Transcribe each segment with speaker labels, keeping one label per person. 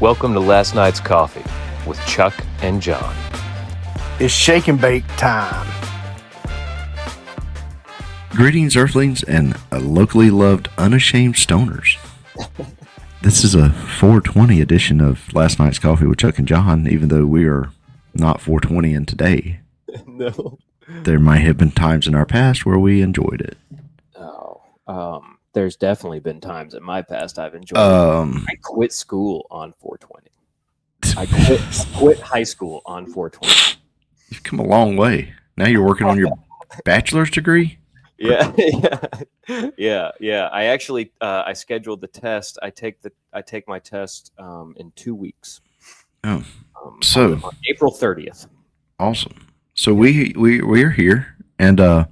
Speaker 1: Welcome to Last Night's Coffee with Chuck and Jon.
Speaker 2: It's shake and bake time.
Speaker 3: Greetings, Earthlings, and locally loved unashamed stoners. This is a 420 edition of Last Night's Coffee with Chuck and Jon, even though we are not 420 in today.
Speaker 4: No.
Speaker 3: There might have been times in our past where we enjoyed it.
Speaker 4: There's definitely been times in my past I've enjoyed it. I quit school on 420. I quit high school on 420.
Speaker 3: You've come a long way. Now you're working on your bachelor's degree?
Speaker 4: Yeah. I actually I scheduled the test. I take my test in 2 weeks.
Speaker 3: Oh, so
Speaker 4: on April 30th.
Speaker 3: Awesome. So we're here, and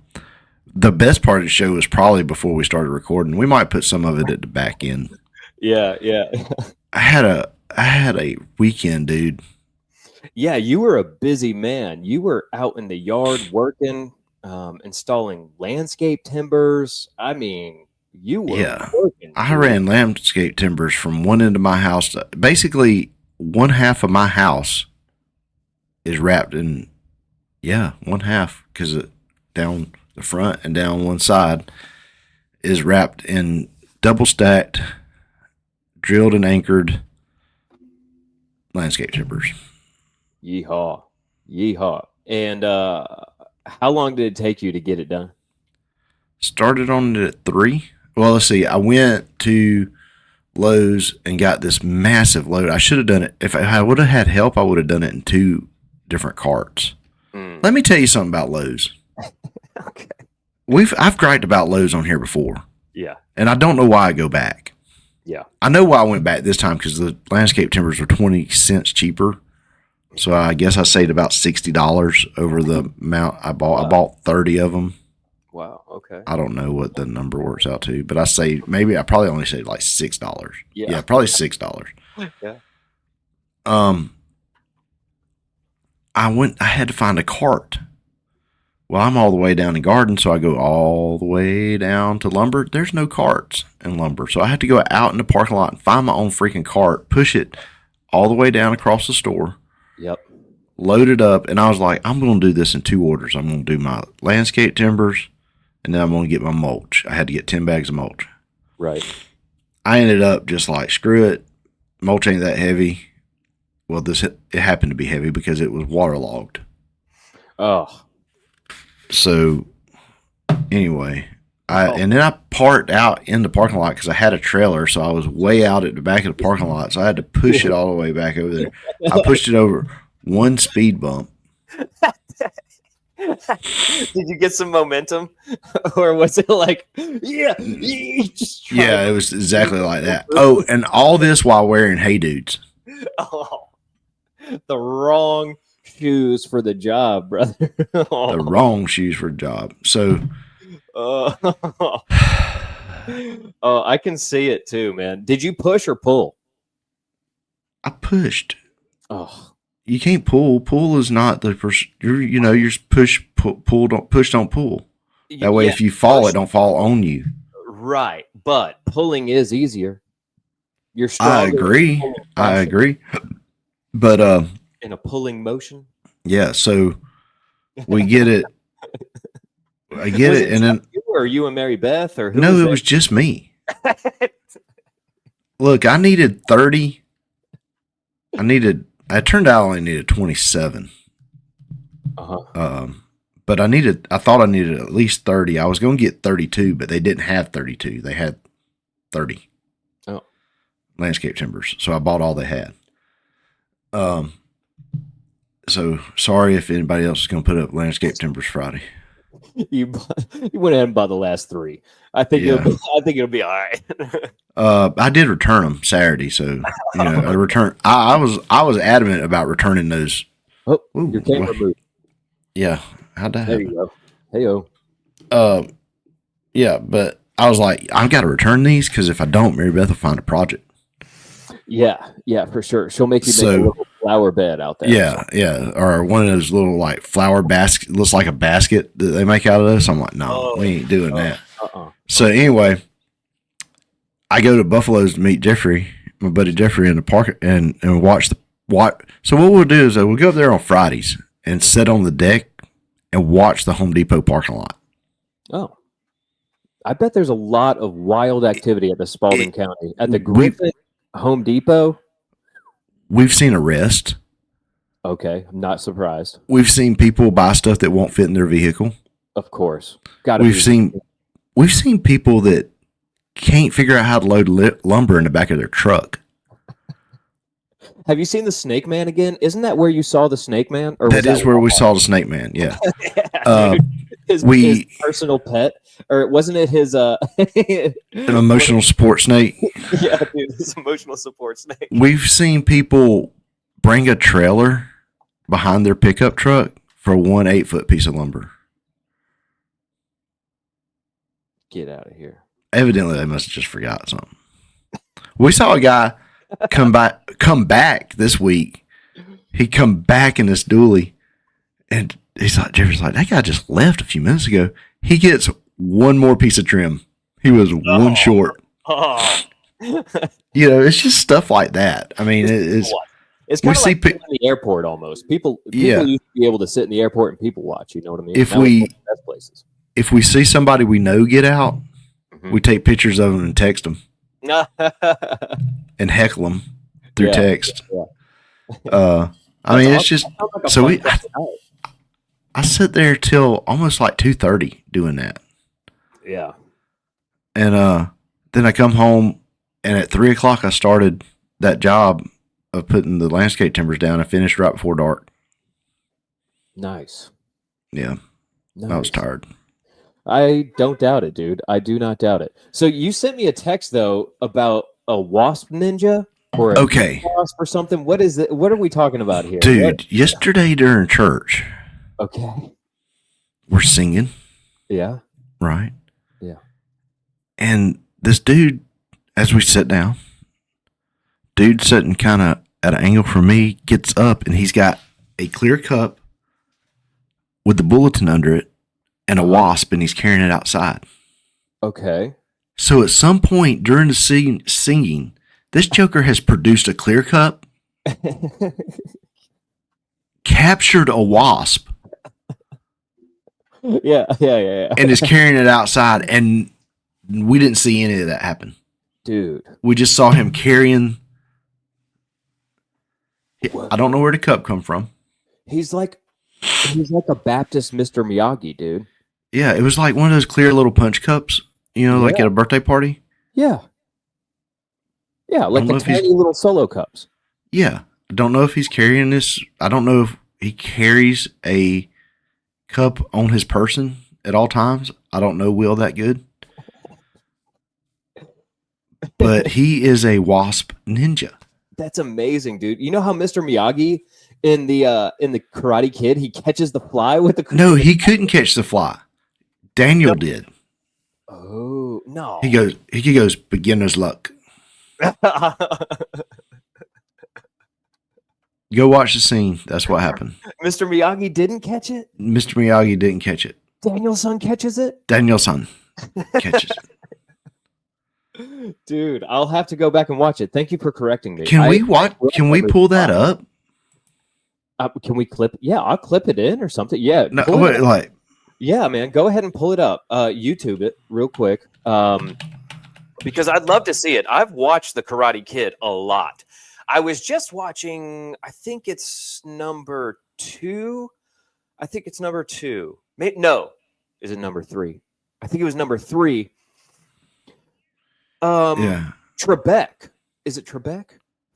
Speaker 3: the best part of the show was probably before we started recording. We might put some of it at the back end.
Speaker 4: Yeah.
Speaker 3: I had a weekend, dude.
Speaker 4: Yeah, you were a busy man. You were out in the yard working, installing landscape timbers. I mean, you were working.
Speaker 3: I ran landscape timbers from one end of my house. Basically, one half of my house is wrapped in, one half, because down the front and down one side is wrapped in double stacked, drilled and anchored landscape timbers.
Speaker 4: Yeehaw. And how long did it take you to get it done?
Speaker 3: Started on it at 3. Well, let's see. I went to Lowe's and got this massive load. I should have done it. If I would have had help, I would have done it in 2 different carts. Let me tell you something about Lowe's.
Speaker 4: Okay.
Speaker 3: I've griped about Lowe's on here before.
Speaker 4: Yeah.
Speaker 3: And I don't know why I go back.
Speaker 4: Yeah.
Speaker 3: I know why I went back this time, because the landscape timbers were 20 cents cheaper. So I guess I saved about $60 over the amount I bought. Wow. I bought 30 of them.
Speaker 4: Wow. Okay.
Speaker 3: I don't know what the number works out to, but I probably only saved like $6.
Speaker 4: Yeah.
Speaker 3: Probably $6.
Speaker 4: Yeah.
Speaker 3: I had to find a cart. Well, I'm all the way down in Garden, so I go all the way down to Lumber. There's no carts in Lumber, so I had to go out in the parking lot and find my own freaking cart, push it all the way down across the store.
Speaker 4: Yep.
Speaker 3: Load it up, and I was like, I'm going to do this in 2 orders. I'm going to do my landscape timbers, and then I'm going to get my mulch. I had to get 10 bags of mulch.
Speaker 4: Right.
Speaker 3: I ended up just like, screw it. Mulch ain't that heavy. Well, it happened to be heavy because it was waterlogged.
Speaker 4: Oh.
Speaker 3: So, anyway, and then I parked out in the parking lot because I had a trailer, so I was way out at the back of the parking lot, so I had to push it all the way back over there. I pushed it over one speed bump.
Speaker 4: Did you get some momentum, or was it like, yeah,
Speaker 3: it was exactly like that. Oh, and all this while wearing Hey Dudes.
Speaker 4: Oh, the wrong shoes for the job, brother.
Speaker 3: The wrong shoes for the job. So,
Speaker 4: I can see it too, man. Did you push or pull?
Speaker 3: I pushed.
Speaker 4: Oh,
Speaker 3: you can't pull. Pull is not the first. You're push, pull, don't push, don't pull. That way, if you fall, it don't fall on you.
Speaker 4: Right, but pulling is easier. You're stronger.
Speaker 3: I agree. But
Speaker 4: in a pulling motion.
Speaker 3: Yeah, so we get it. I get it, and then
Speaker 4: or you and Mary Beth, or who?
Speaker 3: No, it was just me. Look, I needed 30. It turned out I only needed 27. But I thought I needed at least 30. I was going to get 32, but they didn't have 32. They had 30.
Speaker 4: Oh.
Speaker 3: Landscape timbers. So I bought all they had. So sorry if anybody else is going to put up landscape timbers Friday.
Speaker 4: You went ahead and bought the last 3. I think it'll be all right.
Speaker 3: I did return them Saturday, so I returned. I was adamant about returning those.
Speaker 4: Oh, your camera moved.
Speaker 3: Yeah, how'd that happen?
Speaker 4: There you go. Heyo.
Speaker 3: Yeah, but I was like, I've got to return these because if I don't, Mary Beth will find a project.
Speaker 4: Yeah, for sure. She'll make you make a little flower bed out there.
Speaker 3: Yeah. Or one of those little like flower basket, looks like a basket that they make out of this. I'm like, no, we ain't doing that. So anyway, I go to Buffalo's to meet Jeffrey my buddy Jeffrey in the park and watch. So what we'll do is we'll go up there on Fridays and sit on the deck and watch the Home Depot parking lot.
Speaker 4: Oh, I bet there's a lot of wild activity at the Spalding County. At the Griffin Home Depot.
Speaker 3: We've seen arrests.
Speaker 4: Okay, I'm not surprised.
Speaker 3: We've seen people buy stuff that won't fit in their vehicle.
Speaker 4: Of course.
Speaker 3: We've seen people that can't figure out how to load lumber in the back of their truck.
Speaker 4: Have you seen the Snake Man again? Isn't that where you saw the Snake Man? Or
Speaker 3: that is where we saw the Snake Man, yeah.
Speaker 4: His personal pet? Or wasn't it his... an
Speaker 3: emotional support snake?
Speaker 4: Yeah, dude, his emotional support snake.
Speaker 3: We've seen people bring a trailer behind their pickup truck for 1 8-foot piece of lumber.
Speaker 4: Get out of here.
Speaker 3: Evidently, they must have just forgot something. We saw a guy come back this week. He come back in this dually, and Jeffrey's like, that guy just left a few minutes ago. He gets one more piece of trim. He was one short.
Speaker 4: Oh.
Speaker 3: It's just stuff like that. I mean, it's
Speaker 4: kind of like in the airport almost. People used to be able to sit in the airport and people watch. You know what I mean?
Speaker 3: If we see somebody we know get out, we take pictures of them and text them. And heckle them through text. Yeah. I mean, it's just so I sit there till almost like 2:30 doing that.
Speaker 4: Yeah.
Speaker 3: And then I come home, and at 3:00 I started that job of putting the landscape timbers down. I finished right before dark.
Speaker 4: Nice.
Speaker 3: Yeah. Nice. I was tired.
Speaker 4: I don't doubt it, dude. I do not doubt it. So you sent me a text though about a wasp ninja or a wasp or something. What is it? What are we talking about here,
Speaker 3: dude? Yesterday during church, we're singing.
Speaker 4: Yeah.
Speaker 3: Right.
Speaker 4: Yeah.
Speaker 3: And this dude, as we sit down, dude sitting kind of at an angle from me, gets up and he's got a clear cup with the bulletin under it and a wasp, and he's carrying it outside.
Speaker 4: Okay.
Speaker 3: So at some point during the singing, this joker has produced a clear cup, captured a wasp,
Speaker 4: yeah,
Speaker 3: and is carrying it outside, and we didn't see any of that happen.
Speaker 4: Dude.
Speaker 3: We just saw him carrying. I don't know where the cup come from.
Speaker 4: He's like a Baptist Mr. Miyagi, dude.
Speaker 3: Yeah, it was like one of those clear little punch cups, like at a birthday party.
Speaker 4: Yeah. Yeah, like the tiny little solo cups.
Speaker 3: Yeah. I don't know if he's carrying this. I don't know if he carries a cup on his person at all times. I don't know Will that good. But he is a wasp ninja.
Speaker 4: That's amazing, dude. You know how Mr. Miyagi in the Karate Kid, he catches the fly with the...
Speaker 3: No, he couldn't catch the fly. Daniel did.
Speaker 4: Oh, no.
Speaker 3: He goes beginner's luck. Go watch the scene. That's what happened.
Speaker 4: Mr. Miyagi didn't catch it?
Speaker 3: Mr. Miyagi didn't catch it.
Speaker 4: Daniel's son catches it?
Speaker 3: Daniel's son catches it.
Speaker 4: Dude, I'll have to go back and watch it. Thank you for correcting me.
Speaker 3: Can we pull that up?
Speaker 4: Can we clip? Yeah, I'll clip it in or something. Yeah.
Speaker 3: No, wait, like...
Speaker 4: Yeah, man. Go ahead and pull it up. YouTube it real quick. Because I'd love to see it. I've watched The Karate Kid a lot. I was just watching, I think it's number 2. No. Is it number 3? I think it was number 3. Trebek. Is it Trebek?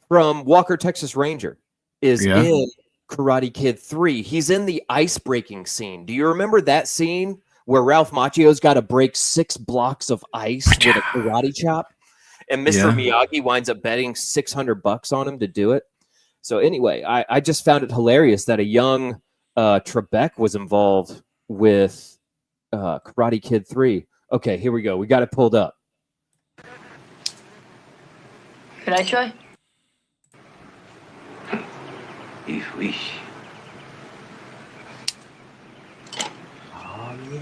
Speaker 4: From Walker, Texas Ranger is in Karate Kid 3. He's in the ice breaking scene. Do you remember that scene where Ralph Macchio's got to break 6 blocks of ice with a karate chop? And Mr. Miyagi winds up betting $600 on him to do it. So anyway, I just found it hilarious that a young Trebek was involved with Karate Kid 3. Okay, here we go. We got it pulled up.
Speaker 5: Can I try?
Speaker 6: If you wish.
Speaker 4: Oh, yeah.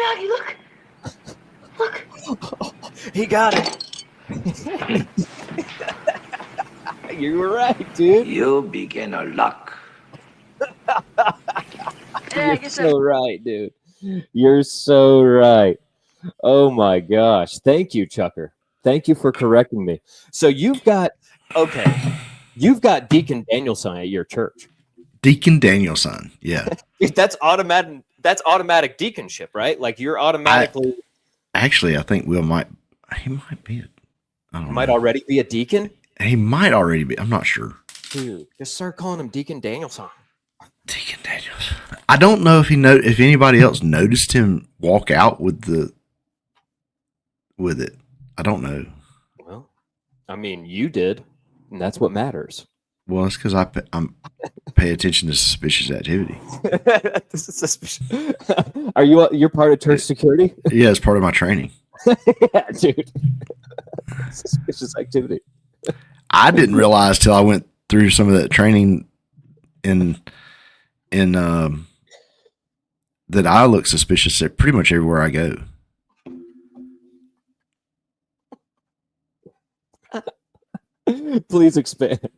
Speaker 5: Maggie, look. Look.
Speaker 4: He got it. You were right, dude.
Speaker 6: You beginner luck.
Speaker 5: Yeah,
Speaker 4: You're so right, dude. You're so right. Oh my gosh. Thank you, Chucker. Thank you for correcting me. So you've got Deacon Danielson at your church.
Speaker 3: Deacon Danielson. Yeah.
Speaker 4: That's automatic. That's automatic deaconship, right? Like you're automatically.
Speaker 3: I think Will might. He might be. I don't
Speaker 4: Might
Speaker 3: know.
Speaker 4: already be a deacon.
Speaker 3: He might already be. I'm not sure.
Speaker 4: Dude, just start calling him Deacon Danielson.
Speaker 3: Deacon Danielson. I don't know if if anybody else noticed him walk out with it. I don't know.
Speaker 4: Well, I mean, you did, and that's what matters.
Speaker 3: Well, it's because I'm pay attention to suspicious activity.
Speaker 4: This is suspicious. You're part of church security?
Speaker 3: Yeah, it's part of my training.
Speaker 4: Yeah, dude. Suspicious activity.
Speaker 3: I didn't realize till I went through some of that training in that I look suspicious at pretty much everywhere I go.
Speaker 4: Please expand.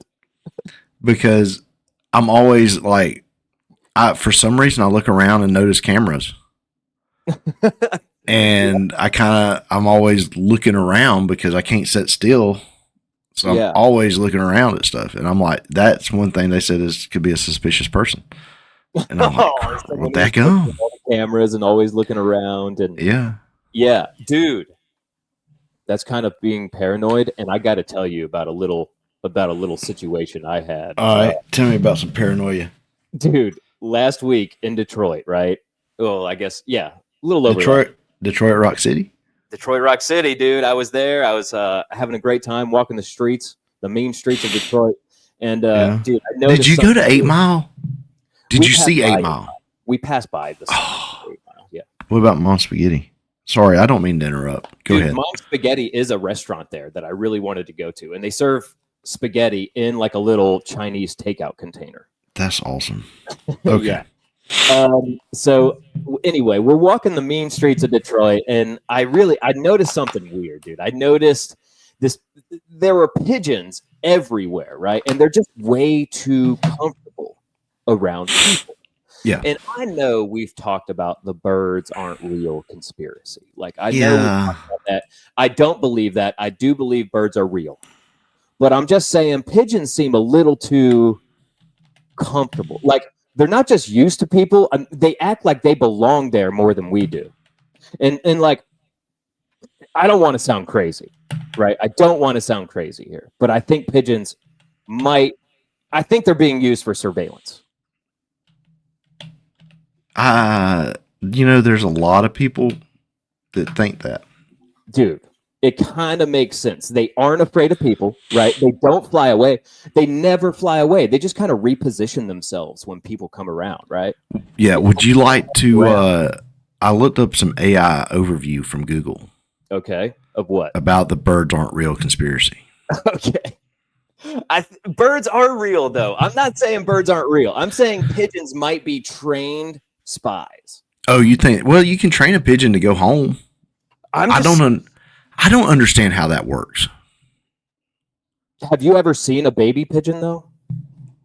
Speaker 3: Because I'm always like, for some reason, I look around and notice cameras. And I'm always looking around because I can't sit still. So I'm always looking around at stuff. And I'm like, that's one thing they said could be a suspicious person. And I'm like, what the heck?
Speaker 4: All the cameras and always looking around. And yeah, dude, that's kind of being paranoid. And I got to tell you about a little situation I had.
Speaker 3: All right, tell me about some paranoia,
Speaker 4: dude. Last week in Detroit, right? Well, I guess a little over
Speaker 3: Detroit Rock City.
Speaker 4: Detroit Rock City, dude. I was there. I was having a great time walking the mean streets of Detroit. And dude, I noticed.
Speaker 3: Did you go to 8 Mile? Did you see 8 Mile?
Speaker 4: We passed by the 8 Mile. Yeah.
Speaker 3: What about Mom Spaghetti? Sorry, I don't mean to interrupt. Go ahead.
Speaker 4: Mom Spaghetti is a restaurant there that I really wanted to go to, and they serve spaghetti in like a little Chinese takeout container.
Speaker 3: That's awesome. Okay.
Speaker 4: So anyway, we're walking the mean streets of Detroit, and I noticed something weird, dude. I noticed there were pigeons everywhere, right? And they're just way too comfortable around people.
Speaker 3: Yeah.
Speaker 4: And I know we've talked about the birds aren't real conspiracy. Like I know we've talked about that. I don't believe that. I do believe birds are real. But I'm just saying pigeons seem a little too comfortable. Like they're not just used to people. They act like they belong there more than we do. And like, I don't want to sound crazy, right? I don't want to sound crazy here. But I think pigeons I think they're being used for surveillance.
Speaker 3: There's a lot of people that think that.
Speaker 4: Dude. It kind of makes sense. They aren't afraid of people, right? They don't fly away. They never fly away. They just kind of reposition themselves when people come around, right?
Speaker 3: Yeah. Would you like to? I looked up some AI overview from Google.
Speaker 4: Okay. Of what?
Speaker 3: About the birds aren't real conspiracy.
Speaker 4: Okay. Birds are real, though. I'm not saying birds aren't real. I'm saying pigeons might be trained spies.
Speaker 3: Oh, you think? Well, you can train a pigeon to go home. I don't understand how that works.
Speaker 4: Have you ever seen a baby pigeon, though?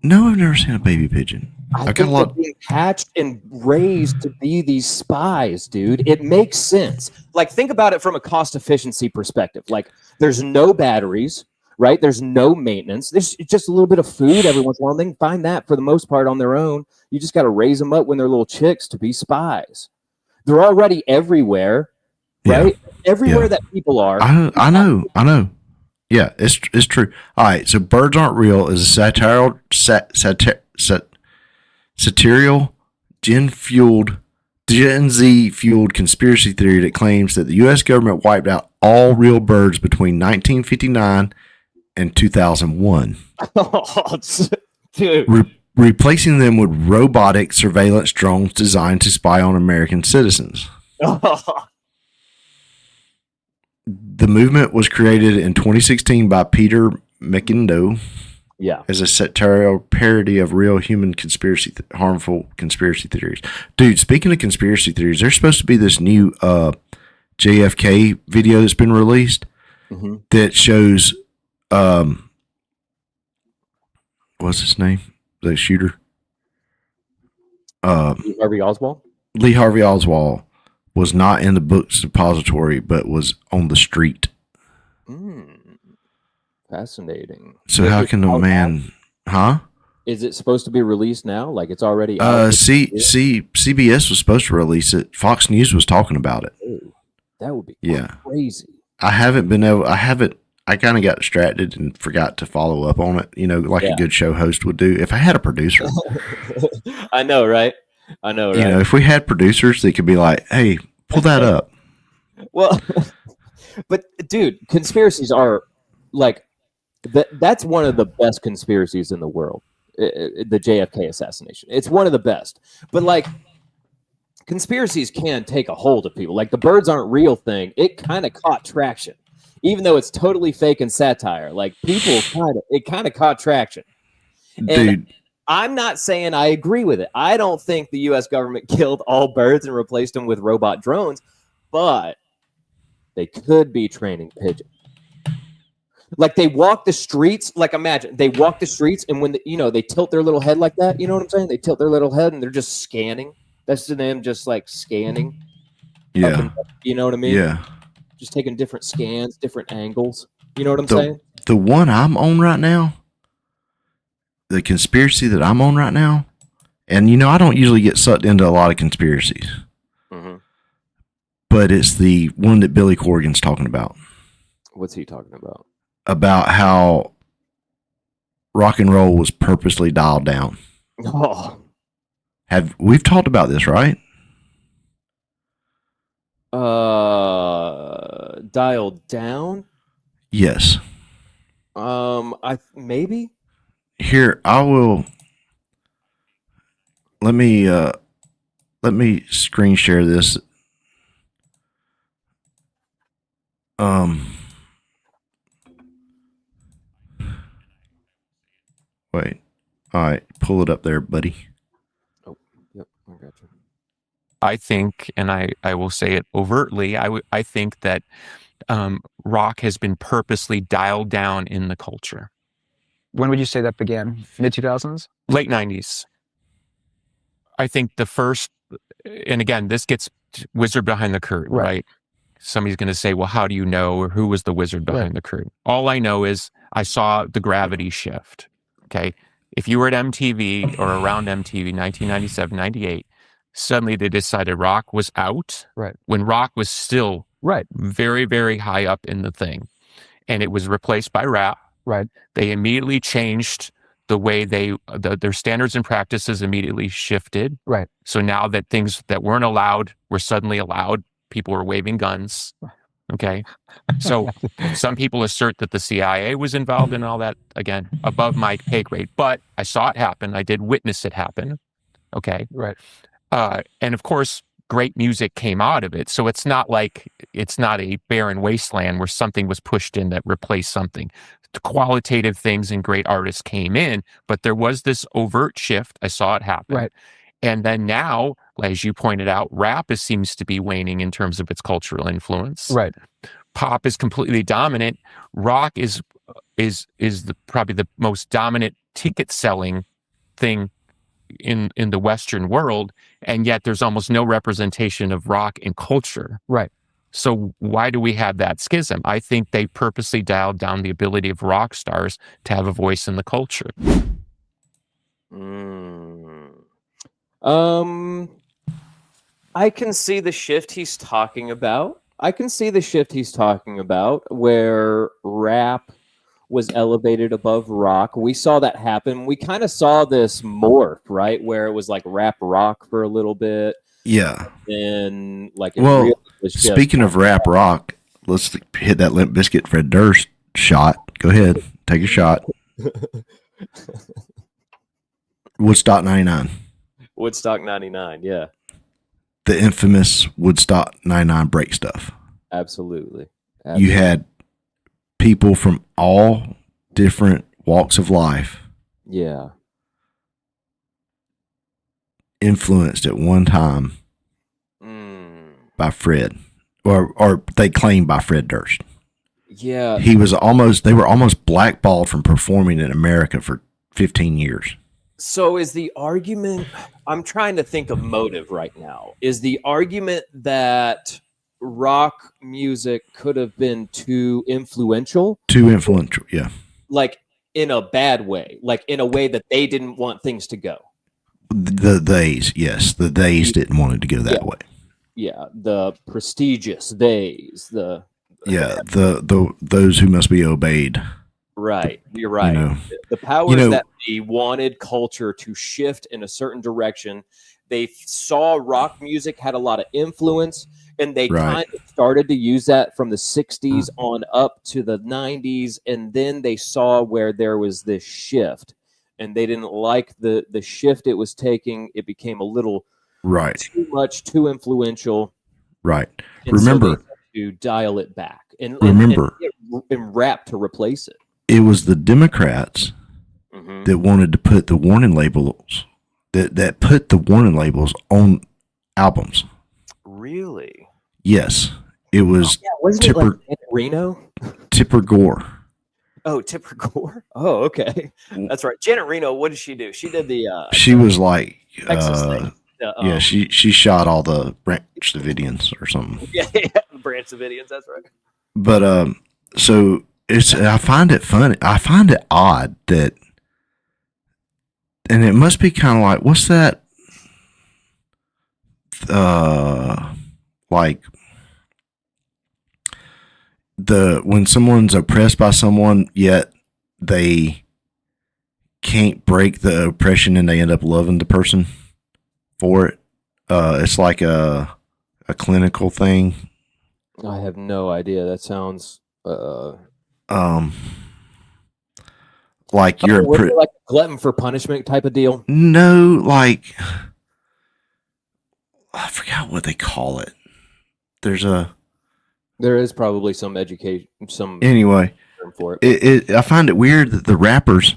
Speaker 3: No, I've never seen a baby pigeon.
Speaker 4: I think they're being hatched and raised to be these spies, dude. It makes sense. Like, think about it from a cost efficiency perspective. Like, there's no batteries, right? There's no maintenance. There's just a little bit of food every once in a while. They can find that for the most part on their own. You just got to raise them up when they're little chicks to be spies. They're already everywhere. Right? Yeah. Everywhere that people are.
Speaker 3: I know. Yeah, it's true. All right, so birds aren't real is a satirical Gen Z fueled conspiracy theory that claims that the U.S. government wiped out all real birds between 1959 and 2001.
Speaker 4: Oh, dude.
Speaker 3: Replacing them with robotic surveillance drones designed to spy on American citizens. The movement was created in 2016 by Peter McIndoe
Speaker 4: Yeah.
Speaker 3: as a sectarial parody of real human harmful conspiracy theories. Dude, speaking of conspiracy theories, there's supposed to be this new JFK video that's been released that shows what's his name? The shooter.
Speaker 4: Harvey Oswald?
Speaker 3: Lee Harvey Oswald was not in the book's depository, but was on the street.
Speaker 4: Fascinating.
Speaker 3: So how can a man,
Speaker 4: Is it supposed to be released now? Like it's already out?
Speaker 3: CBS was supposed to release it. Fox News was talking about it.
Speaker 4: Ooh, that would be crazy.
Speaker 3: I kind of got distracted and forgot to follow up on it, like a good show host would do. If I had a producer.
Speaker 4: I know, right?
Speaker 3: If we had producers, they could be like, hey, pull that up.
Speaker 4: Well, but dude, conspiracies are like, that's one of the best conspiracies in the world. The JFK assassination. It's one of the best. But like, conspiracies can take a hold of people. Like the birds aren't real thing. It kind of caught traction. Even though it's totally fake and satire, like it kind of caught traction. And
Speaker 3: dude,
Speaker 4: I'm not saying I agree with it. I don't think the U.S. government killed all birds and replaced them with robot drones, but they could be training pigeons. Like they walk the streets. Like imagine they walk the streets, and when they tilt their little head like that. You know what I'm saying? They tilt their little head, and they're just scanning. That's to them just like scanning.
Speaker 3: Yeah.
Speaker 4: You know what I mean?
Speaker 3: Yeah.
Speaker 4: Just taking different scans, different angles. You know what I'm saying?
Speaker 3: The one I'm on right now, the conspiracy that I'm on right now, and I don't usually get sucked into a lot of conspiracies, but it's the one that Billy Corgan's talking about.
Speaker 4: What's he talking about?
Speaker 3: About how rock and roll was purposely dialed down.
Speaker 4: Oh.
Speaker 3: We've talked about this, right?
Speaker 4: Dialed down?
Speaker 3: Yes.
Speaker 4: Maybe.
Speaker 3: Here, I will. Let me screen share this. Wait. All right, pull it up there, buddy.
Speaker 4: Oh, yep, I got you.
Speaker 7: I think, and I will say it overtly, I think that rock has been purposely dialed down in the culture.
Speaker 8: When would you say that began? Mid-2000s?
Speaker 7: Late 90s. I think the first, and again, this gets wizard behind the curtain, right? Somebody's going to say, well, how do you know, or who was the wizard behind the curtain? All I know is I saw the gravity shift, okay? If you were at MTV or around MTV, 1997, 98, suddenly they decided rock was out, when rock was still very, very high up in the thing. And it was replaced by rap. They immediately changed the way their standards and practices immediately shifted. So now that things that weren't allowed were suddenly allowed, people were waving guns. Okay. So some people assert that the CIA was involved in all that, again, above my pay grade, but I saw it happen. I did witness it happen. Okay. And of course, great music came out of it. So it's not like it's not a barren wasteland where something was pushed in that replaced something. The qualitative things and great artists came in, but there was this overt shift. I saw it happen. And then now, as you pointed out, rap seems to be waning in terms of its cultural influence. Pop is completely dominant. Rock is probably the most dominant ticket selling thing in the Western world, and yet there's almost no representation of rock in culture. So why do we have that schism? I think they purposely dialed down the ability of rock stars to have a voice in the culture.
Speaker 4: I can see the shift he's talking about. Where rap was elevated above rock. We saw that happen. We kind of saw this morph, right? Where it was like rap rock for a little bit.
Speaker 3: Yeah.
Speaker 4: And like,
Speaker 3: speaking of rap rock, let's hit that Limp Bizkit Fred Durst shot. Go ahead. Take a shot. Woodstock 99.
Speaker 4: Woodstock 99, yeah.
Speaker 3: The infamous Woodstock 99 break stuff.
Speaker 4: Absolutely.
Speaker 3: You had people from all different walks of life
Speaker 4: Yeah.
Speaker 3: influenced at one time by Fred, or they claim by Fred Durst.
Speaker 4: Yeah.
Speaker 3: They were almost blackballed from performing in America for 15 years.
Speaker 4: So is the argument, I'm trying to think of motive right now. Is the argument that rock music could have been too influential?
Speaker 3: Too influential, yeah.
Speaker 4: Like in a bad way, like in a way that they didn't want things to go.
Speaker 3: The theys didn't want it to go that way.
Speaker 4: Yeah, the prestigious theys,
Speaker 3: those who must be obeyed.
Speaker 4: Right, you're right.
Speaker 3: You know,
Speaker 4: the powers that be wanted culture to shift in a certain direction. They saw rock music had a lot of influence, and they kind of started to use that from the 60s on up to the 90s, and then they saw where there was this shift, and they didn't like the shift it was taking. It became a little too much, too influential.
Speaker 3: Right.
Speaker 4: And
Speaker 3: remember,
Speaker 4: so to dial it back and rap to replace it.
Speaker 3: It was the Democrats that wanted to put the warning labels that put the warning labels on albums.
Speaker 4: Really?
Speaker 3: Yes, it was.
Speaker 4: Wasn't it like Reno?
Speaker 3: Tipper Gore.
Speaker 4: Oh, Tipper Gore. Oh, okay, that's right. Janet Reno. What did she do? She did the.
Speaker 3: She was like.
Speaker 4: Texas thing.
Speaker 3: She shot all the Branch Davidians or something.
Speaker 4: Yeah, Branch Davidians. That's right.
Speaker 3: But so I find it funny. I find it odd that, and it must be kind of like, what's that? Like when someone's oppressed by someone, yet they can't break the oppression, and they end up loving the person for it. It's like a clinical thing.
Speaker 4: I have no idea. That sounds
Speaker 3: like you're
Speaker 4: like a glutton for punishment type of deal.
Speaker 3: No, like I forgot what they call it. There
Speaker 4: is probably some education,
Speaker 3: anyway
Speaker 4: term for it.
Speaker 3: I find it weird that the rappers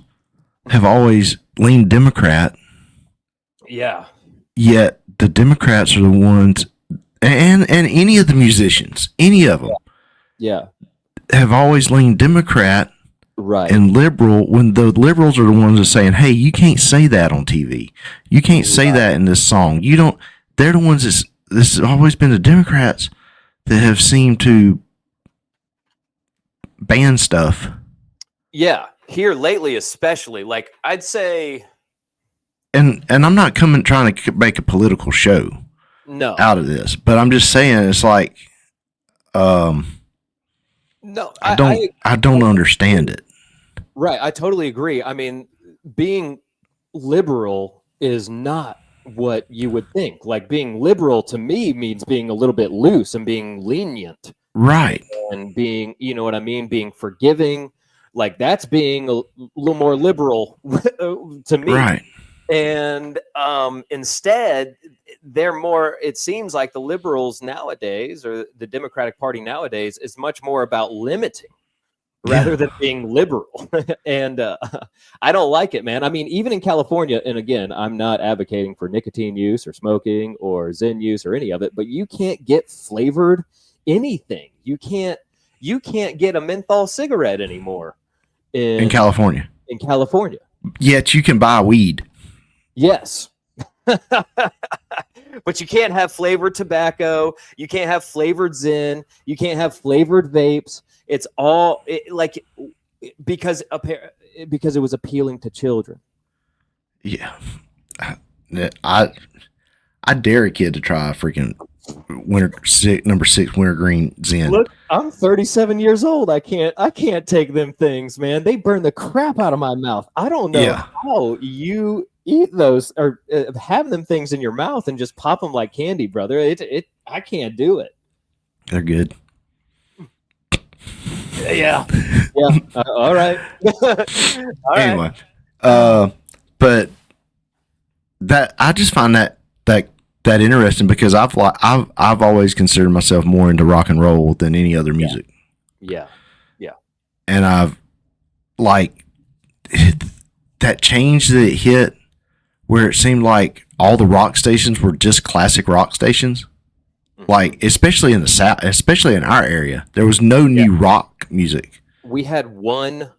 Speaker 3: have always leaned Democrat.
Speaker 4: Yeah.
Speaker 3: Yet the Democrats are the ones, and any of the musicians, any of them, have always leaned Democrat, and liberal. When the liberals are the ones that are saying, "Hey, you can't say that on TV. You can't say that in this song. You don't." They're the ones that this has always been the Democrats that have seemed to ban stuff.
Speaker 4: Yeah, here lately, especially. Like I'd say.
Speaker 3: And I'm not trying to make a political show out of this, but I'm just saying it's like,
Speaker 4: no,
Speaker 3: I don't understand it.
Speaker 4: Right, I totally agree. I mean, being liberal is not what you would think. Like being liberal to me means being a little bit loose and being lenient,
Speaker 3: right?
Speaker 4: And being, you know what I mean, being forgiving. Like that's being a little more liberal to me,
Speaker 3: right?
Speaker 4: And instead, they're more, it seems like the liberals nowadays, or the Democratic Party nowadays, is much more about limiting rather than being liberal. And I don't like it, man. I mean, even in California, and again, I'm not advocating for nicotine use or smoking or Zen use or any of it, but you can't get flavored anything. You can't get a menthol cigarette anymore in
Speaker 3: California.
Speaker 4: In California.
Speaker 3: Yet you can buy weed.
Speaker 4: Yes. But you can't have flavored tobacco. You can't have flavored Zen. You can't have flavored vapes. It's all because it was appealing to children.
Speaker 3: Yeah. I dare a kid to try a freaking number 6 wintergreen Zen.
Speaker 4: Look, I'm 37 years old. I can't take them things, man. They burn the crap out of my mouth. I don't know how you eat those or have them things in your mouth and just pop them like candy, brother. I can't do it.
Speaker 3: They're good.
Speaker 4: Yeah. All right.
Speaker 3: Anyway, but that I just find that interesting because I've always considered myself more into rock and roll than any other music.
Speaker 4: Yeah.
Speaker 3: And I've that change that it hit, where it seemed like all the rock stations were just classic rock stations. Like, especially in the South, especially in our area, there was no new rock music.
Speaker 4: We had one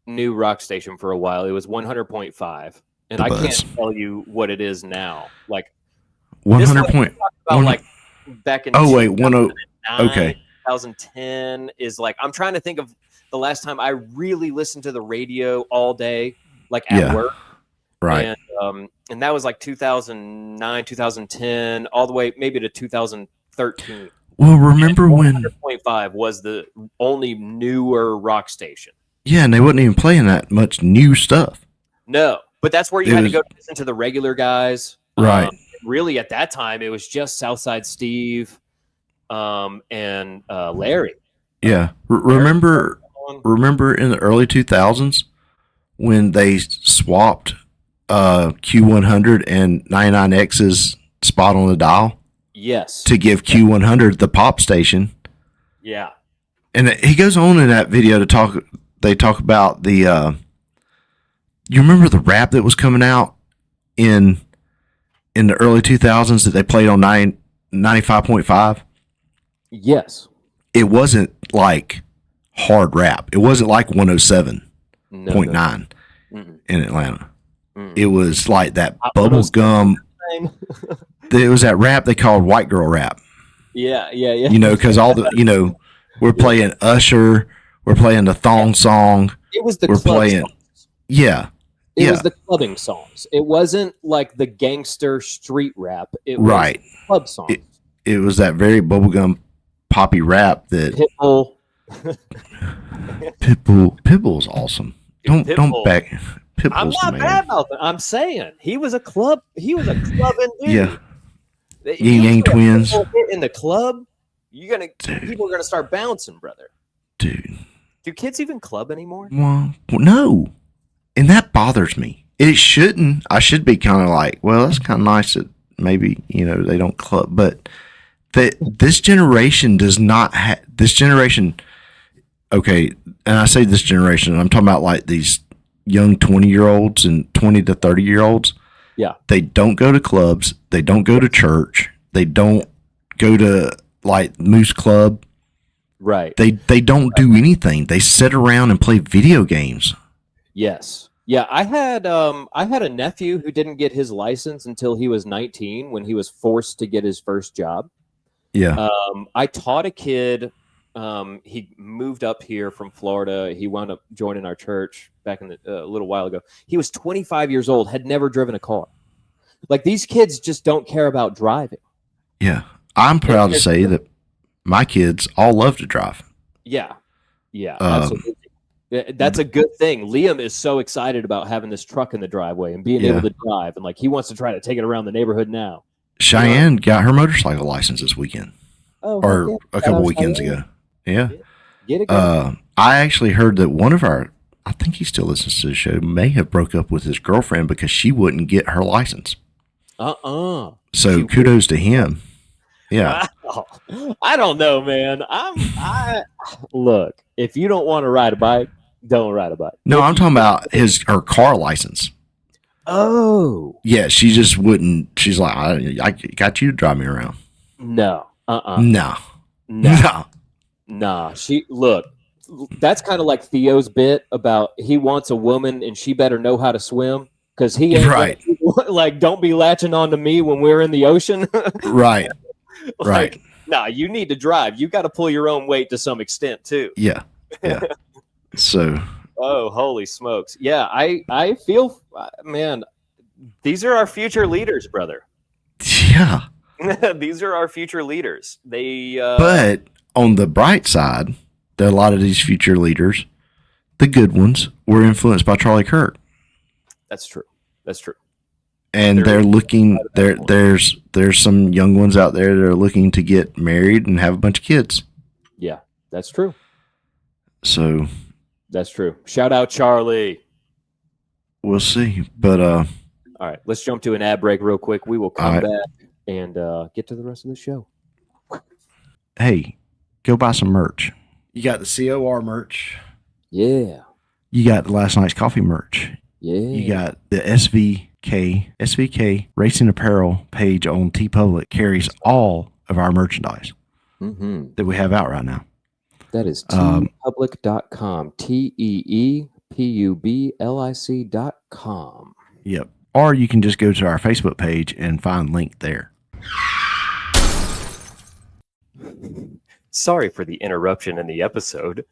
Speaker 4: new rock station for a while. It was 100.5, and
Speaker 3: The
Speaker 4: I
Speaker 3: Buzz.
Speaker 4: can't tell you what it is now. Like
Speaker 3: 100 point.
Speaker 4: about like back in
Speaker 3: Oh wait, 10.
Speaker 4: 2009,
Speaker 3: Okay.
Speaker 4: 2010 is like, I'm trying to think of the last time I really listened to the radio all day, like at work.
Speaker 3: Right.
Speaker 4: And that was like 2009, 2010, all the way maybe to 2013.
Speaker 3: Well, remember when?
Speaker 4: 100.5 was the only newer rock station.
Speaker 3: Yeah, and they wasn't even playing that much new stuff.
Speaker 4: No, but that's where you had to go listen to the regular guys.
Speaker 3: Right.
Speaker 4: Really, at that time, it was just Southside Steve and Larry.
Speaker 3: Yeah. Remember in the early 2000s when they swapped Q100 and 99X's spot on the dial?
Speaker 4: Yes.
Speaker 3: To give Q100 the pop station.
Speaker 4: Yeah.
Speaker 3: And he goes on in that video to talk. They talk about the. You remember the rap that was coming out in the early 2000s that they played on 95.5?
Speaker 4: Yes.
Speaker 3: It wasn't like hard rap. It wasn't like 107.9 in Atlanta. It was like that bubble gum. It was that rap they called white girl rap.
Speaker 4: Yeah.
Speaker 3: You know, because all the, we're playing Usher, we're playing the thong song.
Speaker 4: It was the
Speaker 3: we're playing.
Speaker 4: Songs.
Speaker 3: Yeah.
Speaker 4: It was the clubbing songs. It wasn't like the gangster street rap. It was
Speaker 3: right.
Speaker 4: Club songs.
Speaker 3: It was that very bubblegum poppy rap that Pitbull's awesome. Don't back. Pitbull's
Speaker 4: I'm not bad about that. I'm saying he was a clubbing dude.
Speaker 3: Yeah. Yin Yang Twins
Speaker 4: in the club. People are gonna start bouncing, brother.
Speaker 3: Dude.
Speaker 4: Do kids even club anymore?
Speaker 3: Well, no. And that bothers me. It shouldn't. I should be kind of like, well, that's kind of nice that maybe, they don't club. But this generation does not have, this generation, okay, and I say this generation, I'm talking about like these young 20-year-olds and 20 to 30-year-olds.
Speaker 4: Yeah.
Speaker 3: They don't go to clubs. They don't go to church. They don't go to like Moose Club.
Speaker 4: Right.
Speaker 3: They don't do anything. They sit around and play video games.
Speaker 4: Yes. Yeah, I had a nephew who didn't get his license until he was 19 when he was forced to get his first job.
Speaker 3: Yeah.
Speaker 4: I taught a kid. He moved up here from Florida. He wound up joining our church back in a little while ago. He was 25 years old, had never driven a car. Like, these kids just don't care about driving.
Speaker 3: Yeah. I'm proud to say that my kids all love to drive.
Speaker 4: Yeah. Yeah. Absolutely. That's a good thing. Liam is so excited about having this truck in the driveway and being able to drive, and like he wants to try to take it around the neighborhood now.
Speaker 3: Cheyenne got her motorcycle license this weekend, or a couple weekends ago. Yeah.
Speaker 4: Get it going.
Speaker 3: I actually heard that one of our, I think he still listens to the show, may have broke up with his girlfriend because she wouldn't get her license. So kudos to him. Yeah.
Speaker 4: Wow. I don't know, man. Look, if you don't want to ride a bike, don't ride a bike.
Speaker 3: No, I'm talking about her car license.
Speaker 4: Oh.
Speaker 3: Yeah, she just wouldn't. She's like, I got you to drive me around.
Speaker 4: No.
Speaker 3: No.
Speaker 4: Nah. Look, that's kind of like Theo's bit about he wants a woman and she better know how to swim because he ain't
Speaker 3: right.
Speaker 4: Like, don't be latching on to me when we're in the ocean.
Speaker 3: Right. Right.
Speaker 4: Nah, you need to drive. You got to pull your own weight to some extent too.
Speaker 3: Yeah. So.
Speaker 4: Oh, holy smokes! Yeah, I feel, man. These are our future leaders, brother.
Speaker 3: Yeah.
Speaker 4: These are our future leaders.
Speaker 3: But on the bright side, there are a lot of these future leaders, the good ones, were influenced by Charlie Kirk.
Speaker 4: That's true.
Speaker 3: And they're looking. There's some young ones out there that are looking to get married and have a bunch of kids.
Speaker 4: Yeah, that's true.
Speaker 3: So.
Speaker 4: That's true. Shout out Charlie.
Speaker 3: We'll see. But
Speaker 4: all right, let's jump to an ad break real quick. We will come back and get to the rest of the show.
Speaker 3: Hey, go buy some merch. You got the COR merch.
Speaker 4: Yeah.
Speaker 3: You got the Last Night's Coffee merch.
Speaker 4: Yeah.
Speaker 3: You got the SVK Racing Apparel page on TeePublic carries all of our merchandise that we have out right now.
Speaker 4: That is teepublic.com. TeePublic.com.
Speaker 3: Yep. Or you can just go to our Facebook page and find link there.
Speaker 1: Sorry for the interruption in the episode,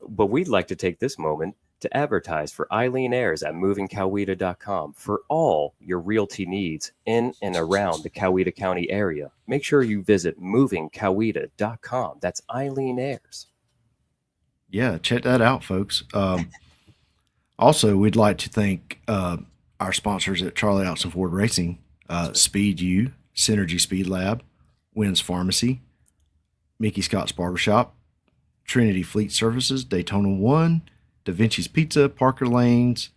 Speaker 1: but we'd like to take this moment to advertise for Eileen Ayers at movingcoweta.com for all your realty needs in and around the Coweta County area. Make sure you visit movingcoweta.com. That's Eileen Ayers.
Speaker 3: Yeah, check that out, folks. Also, we'd like to thank our sponsors at Charlie Oxen Ford Racing, Speed U, Synergy Speed Lab, Wynn's Pharmacy, Mickey Scott's Barbershop, Trinity Fleet Services, Daytona One, Da Vinci's Pizza, Parker Lanes,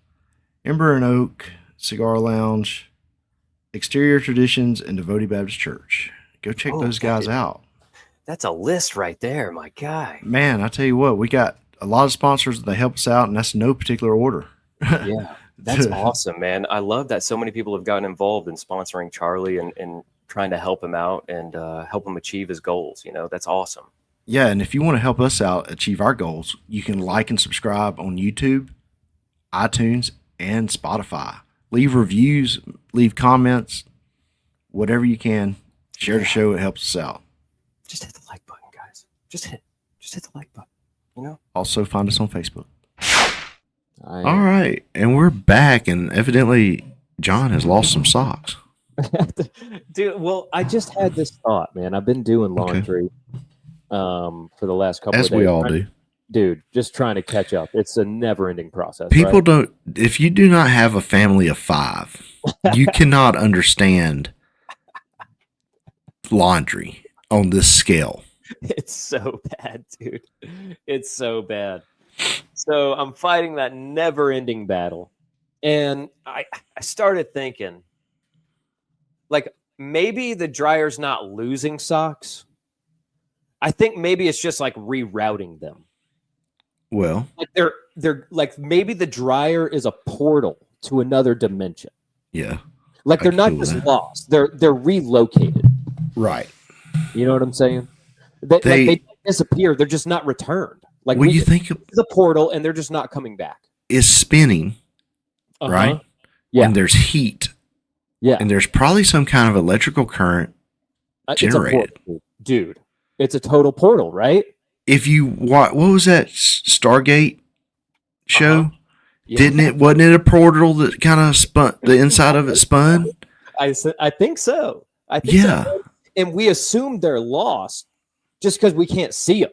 Speaker 3: Ember and Oak, Cigar Lounge, Exterior Traditions, and Devotee Baptist Church. Go check those guys out.
Speaker 1: That's a list right there, my guy.
Speaker 3: Man, I tell you what, we got a lot of sponsors that help us out, and that's no particular order.
Speaker 1: Yeah, that's awesome, man. I love that so many people have gotten involved in sponsoring Charlie and trying to help him out and help him achieve his goals. You know, that's awesome.
Speaker 3: Yeah, and if you want to help us out achieve our goals, you can like and subscribe on YouTube, iTunes, and Spotify. Leave reviews, leave comments, whatever you can. Share the show. It helps us out.
Speaker 1: Just hit the like button, guys. Just hit the like button. You know.
Speaker 3: Also, find us on Facebook. All right, and we're back, and evidently John has lost some socks.
Speaker 4: Dude, well, I just had this thought, man. I've been doing laundry for the last couple of days.
Speaker 3: As we all do.
Speaker 4: Dude, just trying to catch up. It's a never-ending process.
Speaker 3: People
Speaker 4: right?
Speaker 3: don't, if you do not have a family of 5, you cannot understand laundry on this scale.
Speaker 1: It's so bad, dude. It's so bad. So I'm fighting that never-ending battle. And I started thinking, like, maybe the dryer's not losing socks. I think maybe it's just like rerouting them.
Speaker 3: Well,
Speaker 4: Like they're like maybe the dryer is a portal to another dimension.
Speaker 3: yeah.
Speaker 4: Like they're not
Speaker 3: feel
Speaker 4: just
Speaker 3: that.
Speaker 4: lost. They're relocated.
Speaker 3: Right.
Speaker 4: You know what I'm saying? They disappear. They're just not returned. Like
Speaker 3: Well, you think
Speaker 4: it's a portal and they're just not coming back.
Speaker 3: is spinning, right?
Speaker 4: Yeah.
Speaker 3: And there's heat.
Speaker 4: Yeah.
Speaker 3: And there's probably some kind of electrical current
Speaker 4: It's a
Speaker 3: generated.
Speaker 4: portal, dude. It's a total portal, right?
Speaker 3: If you what was that Stargate show?
Speaker 4: Yeah.
Speaker 3: Wasn't it a portal that kind of spun, the inside of it spun?
Speaker 4: I think so. I think
Speaker 3: Yeah.
Speaker 4: so. And we assume they're lost just because we can't see them.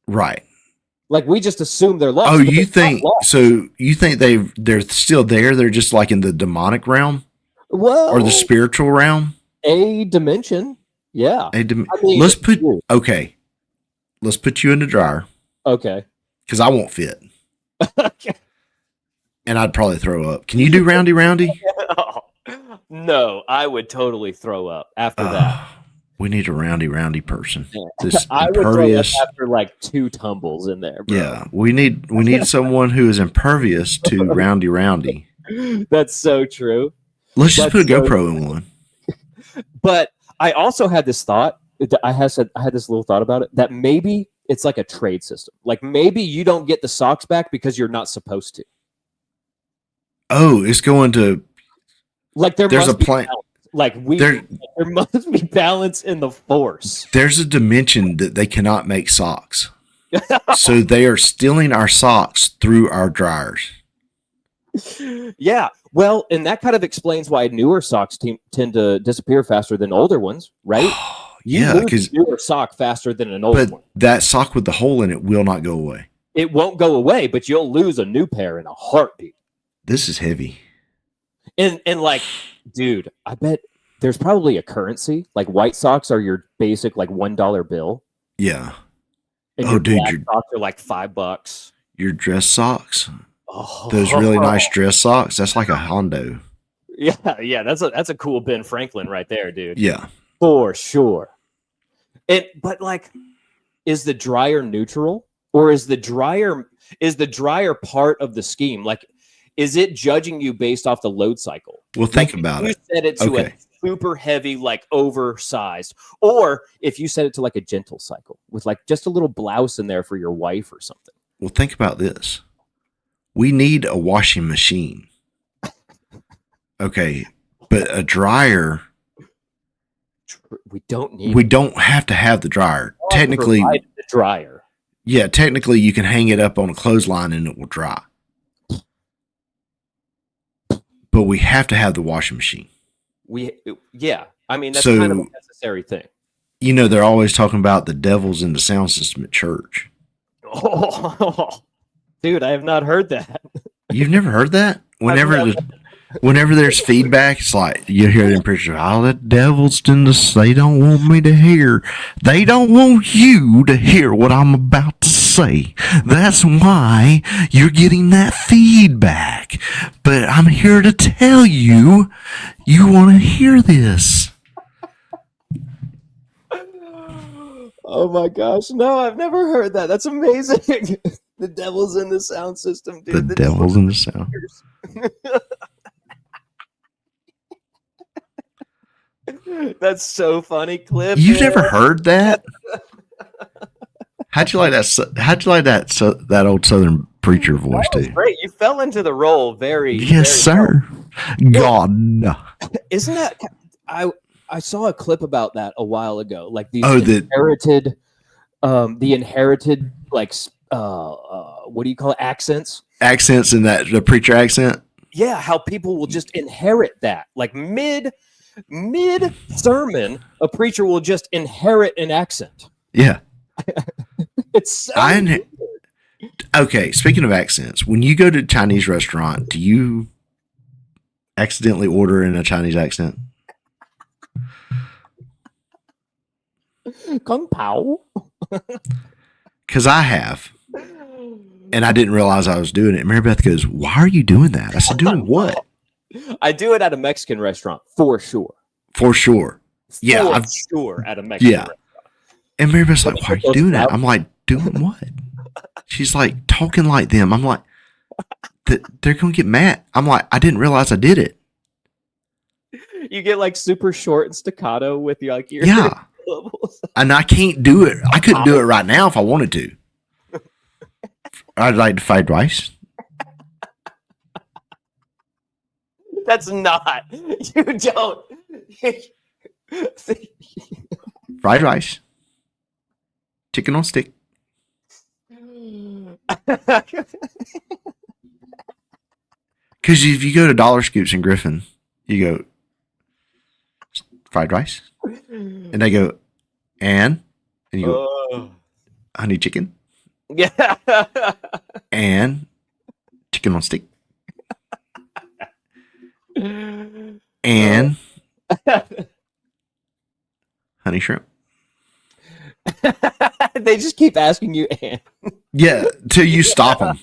Speaker 3: Right.
Speaker 4: Like we just assume they're lost.
Speaker 3: Oh,
Speaker 4: but
Speaker 3: you
Speaker 4: they're not
Speaker 3: think
Speaker 4: lost.
Speaker 3: so? You think they're still there? They're just like in the demonic realm
Speaker 4: Well,
Speaker 3: or the spiritual realm?
Speaker 4: a dimension. Yeah.
Speaker 3: Let's put you in the dryer
Speaker 4: Okay.
Speaker 3: because I won't fit,
Speaker 4: Okay.
Speaker 3: and I'd probably throw up. Can you do roundy?
Speaker 1: No, I would totally throw up after that.
Speaker 3: We need a roundy person. This
Speaker 4: I would throw up
Speaker 3: impervious.
Speaker 4: after like 2 tumbles in there, bro.
Speaker 3: Yeah, we need someone who is impervious to roundy.
Speaker 4: That's so true.
Speaker 3: Let's just
Speaker 4: That's
Speaker 3: put a
Speaker 4: so
Speaker 3: GoPro in one.
Speaker 4: But I also had this thought. I had this little thought about it that maybe it's like a trade system. Like maybe you don't get the socks back because you're not supposed to.
Speaker 3: Oh, it's going to.
Speaker 4: Like there's
Speaker 3: There's a plan.
Speaker 4: Like there must be balance in the force.
Speaker 3: There's a dimension that they cannot make socks, so they are stealing our socks through our dryers.
Speaker 4: Yeah. Well, and that kind of explains why newer socks tend to disappear faster than older ones, right?
Speaker 3: Yeah,
Speaker 4: lose
Speaker 3: because
Speaker 4: a newer sock faster than an old
Speaker 3: but
Speaker 4: one.
Speaker 3: that sock with the hole in it will not go away.
Speaker 4: It won't go away, but you'll lose a new pair in a heartbeat.
Speaker 3: This is heavy.
Speaker 4: And like, dude, I bet there's probably a currency. Like white socks are your basic like $1 bill.
Speaker 3: Yeah.
Speaker 4: And
Speaker 3: Oh,
Speaker 4: your
Speaker 3: dude,
Speaker 4: black socks are like $5.
Speaker 3: Your dress socks,
Speaker 4: Oh,
Speaker 3: those really nice dress socks, that's like a Hondo.
Speaker 4: Yeah, that's a cool Ben Franklin right there, dude.
Speaker 3: Yeah.
Speaker 4: For sure. But like, is the dryer neutral or is the dryer Is the dryer part of the scheme? Like, is it judging you based off the load cycle?
Speaker 3: Well, think about
Speaker 4: it. You set it to a super heavy, like oversized, or if you set it to like a gentle cycle with like just a little blouse in there for your wife or something.
Speaker 3: Well, think about this. We need a washing machine. Okay, but a dryer.
Speaker 4: We don't need.
Speaker 3: We don't have to have the dryer. Technically,
Speaker 4: the dryer.
Speaker 3: Yeah, technically, you can hang it up on a clothesline and it will dry. But we have to have the washing machine.
Speaker 4: I mean, that's kind of a necessary thing.
Speaker 3: You know, they're always talking about the devils in the sound system at church.
Speaker 4: Oh, dude, I have not heard that.
Speaker 3: You've never heard that? Whenever there's feedback, it's like you hear them preaching, "Oh, the devil's in the. They don't want me to hear. They don't want you to hear what I'm about to say. That's why you're getting that feedback. But I'm here to tell you, you want to hear this."
Speaker 4: Oh my gosh! No, I've never heard that. That's amazing. The devil's in the sound system, dude.
Speaker 3: The devil's in the sound.
Speaker 4: That's so funny, Cliff.
Speaker 3: You've never heard that? How'd you like that? How'd you like that old Southern preacher voice too?
Speaker 4: Great, you fell into the role very.
Speaker 3: Yes,
Speaker 4: very
Speaker 3: sir.
Speaker 4: well.
Speaker 3: God,
Speaker 4: isn't that? I saw a clip about that a while ago. Like these inherited like what do you call it? Accents
Speaker 3: in the preacher accent.
Speaker 4: Yeah, how people will just inherit that. Like mid sermon, a preacher will just inherit an accent.
Speaker 3: Yeah.
Speaker 4: It's so
Speaker 3: okay, speaking of accents, when you go to a Chinese restaurant, do you accidentally order in a Chinese accent?
Speaker 4: Kung Pao?
Speaker 3: Because I have. And I didn't realize I was doing it. Mary Beth goes, "Why are you doing that?" I said, "Doing what?"
Speaker 4: I do it at a Mexican restaurant, for sure.
Speaker 3: For sure. Yeah.
Speaker 4: For sure at a Mexican restaurant.
Speaker 3: And Mary Beth's like, "Why are you doing that?" I'm like, "Doing what?" She's like, talking like them. I'm like, they're going to get mad. I'm like, I didn't realize I did it.
Speaker 4: You get like super short and staccato with your
Speaker 3: yeah. And I can't do it. I couldn't do it right now if I wanted to. I'd like to fried rice.
Speaker 4: That's not. You don't.
Speaker 3: Fried rice. Chicken on stick. Because if you go to Dollar Scoops in Griffin, you go, fried rice. And they go, and you go, honey chicken.
Speaker 4: Yeah.
Speaker 3: And chicken on stick. And honey shrimp.
Speaker 4: They just keep asking you, and
Speaker 3: yeah, till you stop them,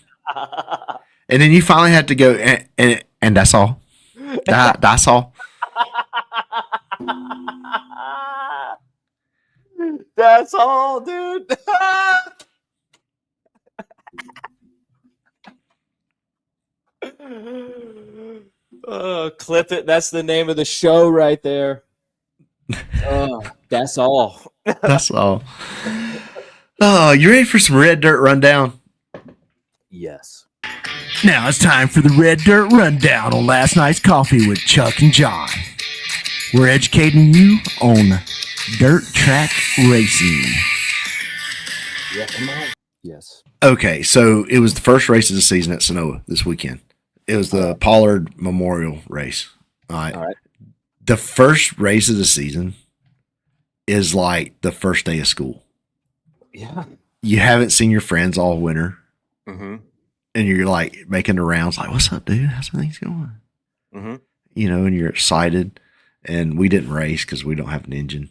Speaker 3: and then you finally have to go, and that's all. That's all.
Speaker 4: That's all, dude. Clip it. That's the name of the show right there. That's all.
Speaker 3: That's all. Oh, you ready for some Red Dirt Rundown?
Speaker 4: Yes.
Speaker 2: Now it's time for the Red Dirt Rundown on last night's coffee with Chuck and Jon. We're educating you on dirt track racing.
Speaker 4: Yeah, come on. Yes.
Speaker 3: Okay, so it was the first race of the season at Sonoma this weekend. It was the Pollard Memorial race. All right. The first race of the season is like the first day of school.
Speaker 4: Yeah.
Speaker 3: You haven't seen your friends all winter.
Speaker 4: Mm-hmm.
Speaker 3: And you're like making the rounds like, "What's up, dude? How's things going?"
Speaker 4: Mm-hmm.
Speaker 3: You know, and you're excited. And we didn't race because we don't have an engine.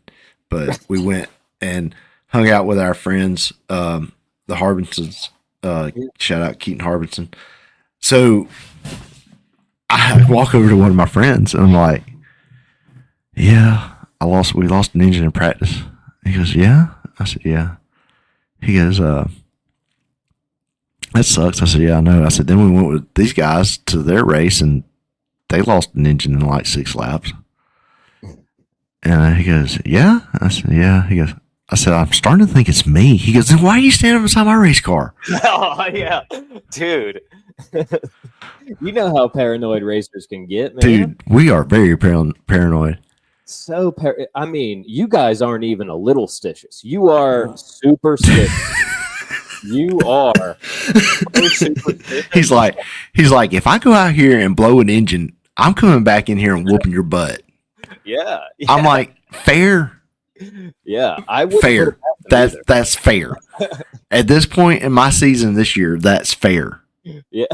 Speaker 3: But we went and hung out with our friends, the Harbinsons. Shout out Keaton Harbinson. So I walk over to one of my friends and I'm like, "Yeah, we lost an engine in practice." He goes, "Yeah?" I said, "Yeah." He goes, That sucks. I said, yeah, I know. I said, then we went with these guys to their race, and they lost an engine in like 6 laps. And he goes, yeah? I said, yeah. He goes, I said, I'm starting to think it's me. He goes, then why are you standing beside my race car?
Speaker 4: Oh, yeah. Dude. You know how paranoid racers can get, man.
Speaker 3: Dude, we are very paranoid.
Speaker 4: So, I mean, you guys aren't even a little stitious. You are superstitious. You are.
Speaker 3: He's like, if I go out here and blow an engine, I'm coming back in here and whooping your butt.
Speaker 4: Yeah.
Speaker 3: I'm like, fair.
Speaker 4: Yeah, I would
Speaker 3: fair. That's fair. At this point in my season this year, that's fair.
Speaker 4: Yeah,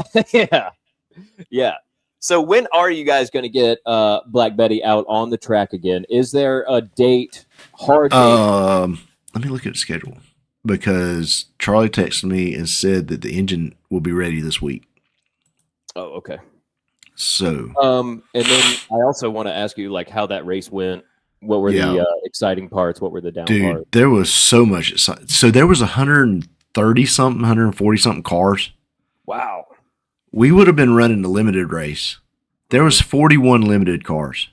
Speaker 4: yeah. So when are you guys going to get Black Betty out on the track again? Is there a date? Hard date?
Speaker 3: Let me look at the schedule, because Charlie texted me and said that the engine will be ready this week.
Speaker 4: Oh, okay.
Speaker 3: So,
Speaker 4: and then I also want to ask you, like, how that race went. What were the exciting parts? What were the down parts?
Speaker 3: There was so much. So there was 130 something, 140 something cars.
Speaker 4: Wow.
Speaker 3: We would have been running the limited race. There was 41 limited cars.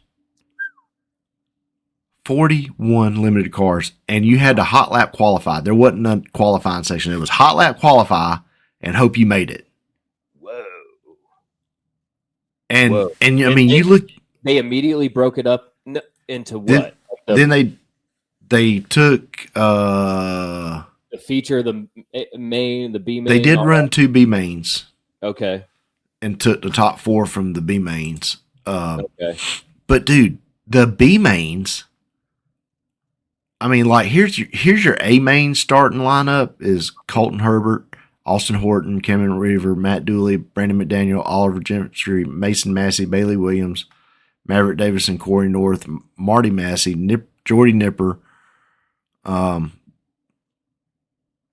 Speaker 3: 41 limited cars, and you had to hot lap qualify. There wasn't a qualifying section. It was hot lap qualify and hope you made it.
Speaker 4: Whoa.
Speaker 3: And I mean, you look.
Speaker 4: They immediately broke it up into what?
Speaker 3: Then they took
Speaker 4: the feature, the main, the B main.
Speaker 3: They did run 2 B mains.
Speaker 4: Okay. And
Speaker 3: took the top 4 from the B mains.
Speaker 4: Okay.
Speaker 3: But dude, the B mains. I mean, like here's your A main starting lineup is Colton Herbert, Austin Horton, Cameron Reaver, Matt Dooley, Brandon McDaniel, Oliver Gentry, Mason Massey, Bailey Williams, Maverick Davison, Corey North, Marty Massey, Jordy Nipper. I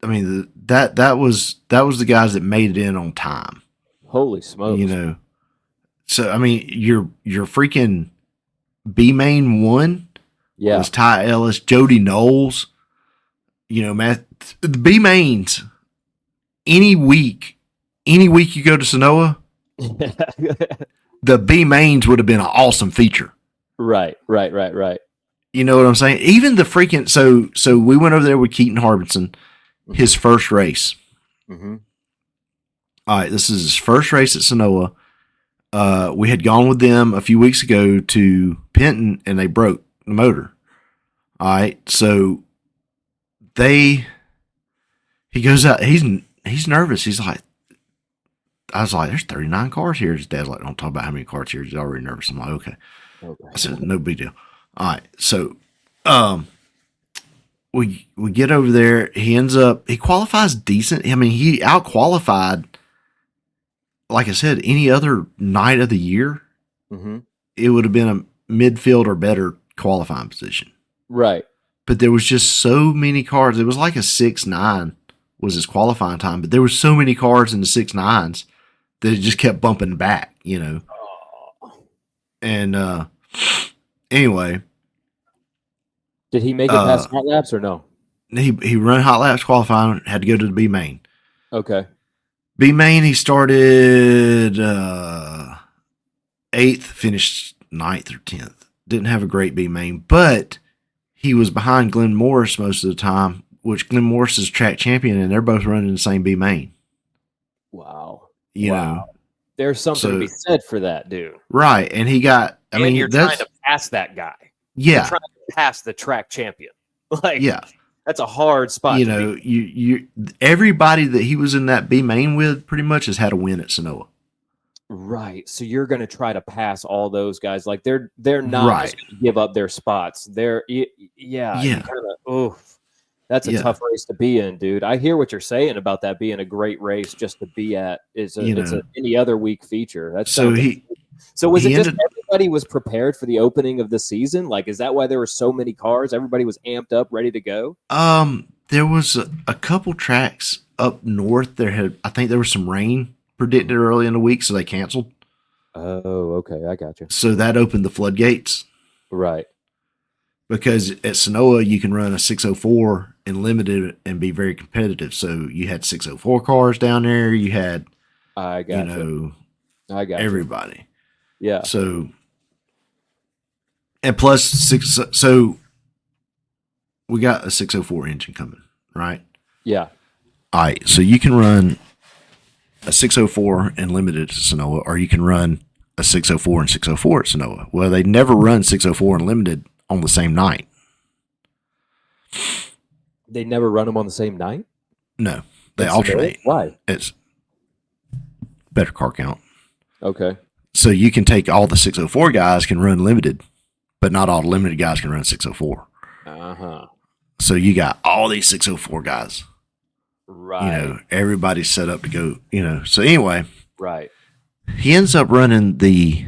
Speaker 3: mean that was the guys that made it in on time.
Speaker 4: Holy smokes!
Speaker 3: You know, so I mean your freaking B main 1. Yeah, it was Ty Ellis, Jody Knowles. You know, Matt, the B mains. Any week you go to Sonoa, the B mains would have been an awesome feature.
Speaker 4: Right.
Speaker 3: You know what I'm saying? Even the freaking so we went over there with Keaton Harbinson, his first race.
Speaker 4: Mm-hmm.
Speaker 3: All right, this is his first race at Sonoa. We had gone with them a few weeks ago to Penton, and they broke the motor. All right, so he goes out. He's nervous. He's like, I was like, there's 39 cars here. His dad's like, don't talk about how many cars here. He's already nervous. I'm like, okay. I said, no big deal. All right, so we get over there. He qualifies decent. I mean, he out qualified. Like I said, any other night of the year, it would have been a midfield or better qualifying position.
Speaker 4: Right.
Speaker 3: But there was just so many cars. It was like a 6.9 was his qualifying time, but there were so many cars in the 6.9s that it just kept bumping back, you know. Oh. And anyway.
Speaker 4: Did he make it past hot laps or no?
Speaker 3: He run hot laps qualifying, had to go to the B main.
Speaker 4: Okay.
Speaker 3: B main, he started 8th, finished 9th or 10th. Didn't have a great B main, but he was behind Glenn Morris most of the time, which Glenn Morris is track champion, and they're both running the same B main.
Speaker 4: Wow.
Speaker 3: You know,
Speaker 4: there's something to be said for that, dude.
Speaker 3: Right. And he got, I mean,
Speaker 4: you're trying to pass that guy.
Speaker 3: Yeah.
Speaker 4: You're trying to pass the track champion. Like,
Speaker 3: yeah.
Speaker 4: That's a hard spot.
Speaker 3: You know, you everybody that he was in that B main with pretty much has had a win at Sonoa.
Speaker 4: Right. So you're going to try to pass all those guys. Like they're not just going to give up their spots. They're that's a tough race to be in, dude. I hear what you're saying about that being a great race just to be at. It's any other week feature. That's so was it just everybody was prepared for the opening of the season? Like, is that why there were so many cars? Everybody was amped up, ready to go.
Speaker 3: There was a couple tracks up north. I think there was some rain predicted early in the week, so they canceled.
Speaker 4: Oh, okay, I got you.
Speaker 3: So that opened the floodgates.
Speaker 4: Right.
Speaker 3: because at Sonoa you can run a 604 and limited and be very competitive. So you had 604 cars down there. You had,
Speaker 4: I got I got
Speaker 3: everybody.
Speaker 4: Yeah.
Speaker 3: So, and plus so we got a 604 engine coming, right?
Speaker 4: Yeah.
Speaker 3: All right. So you can run a 604 and limited to Sonoa, or you can run a 604 and 604 at Sonoa. Well, they never run 604 and limited on the same night.
Speaker 4: They never run them on the same night?
Speaker 3: No, they alternate.
Speaker 4: Why?
Speaker 3: It's better car count.
Speaker 4: Okay.
Speaker 3: So you can take all the 604 guys can run limited, but not all the limited guys can run 604.
Speaker 4: Uh-huh.
Speaker 3: So you got all these 604 guys.
Speaker 4: Right.
Speaker 3: You know, everybody's set up to go, you know. So anyway,
Speaker 4: Right.
Speaker 3: he ends up running the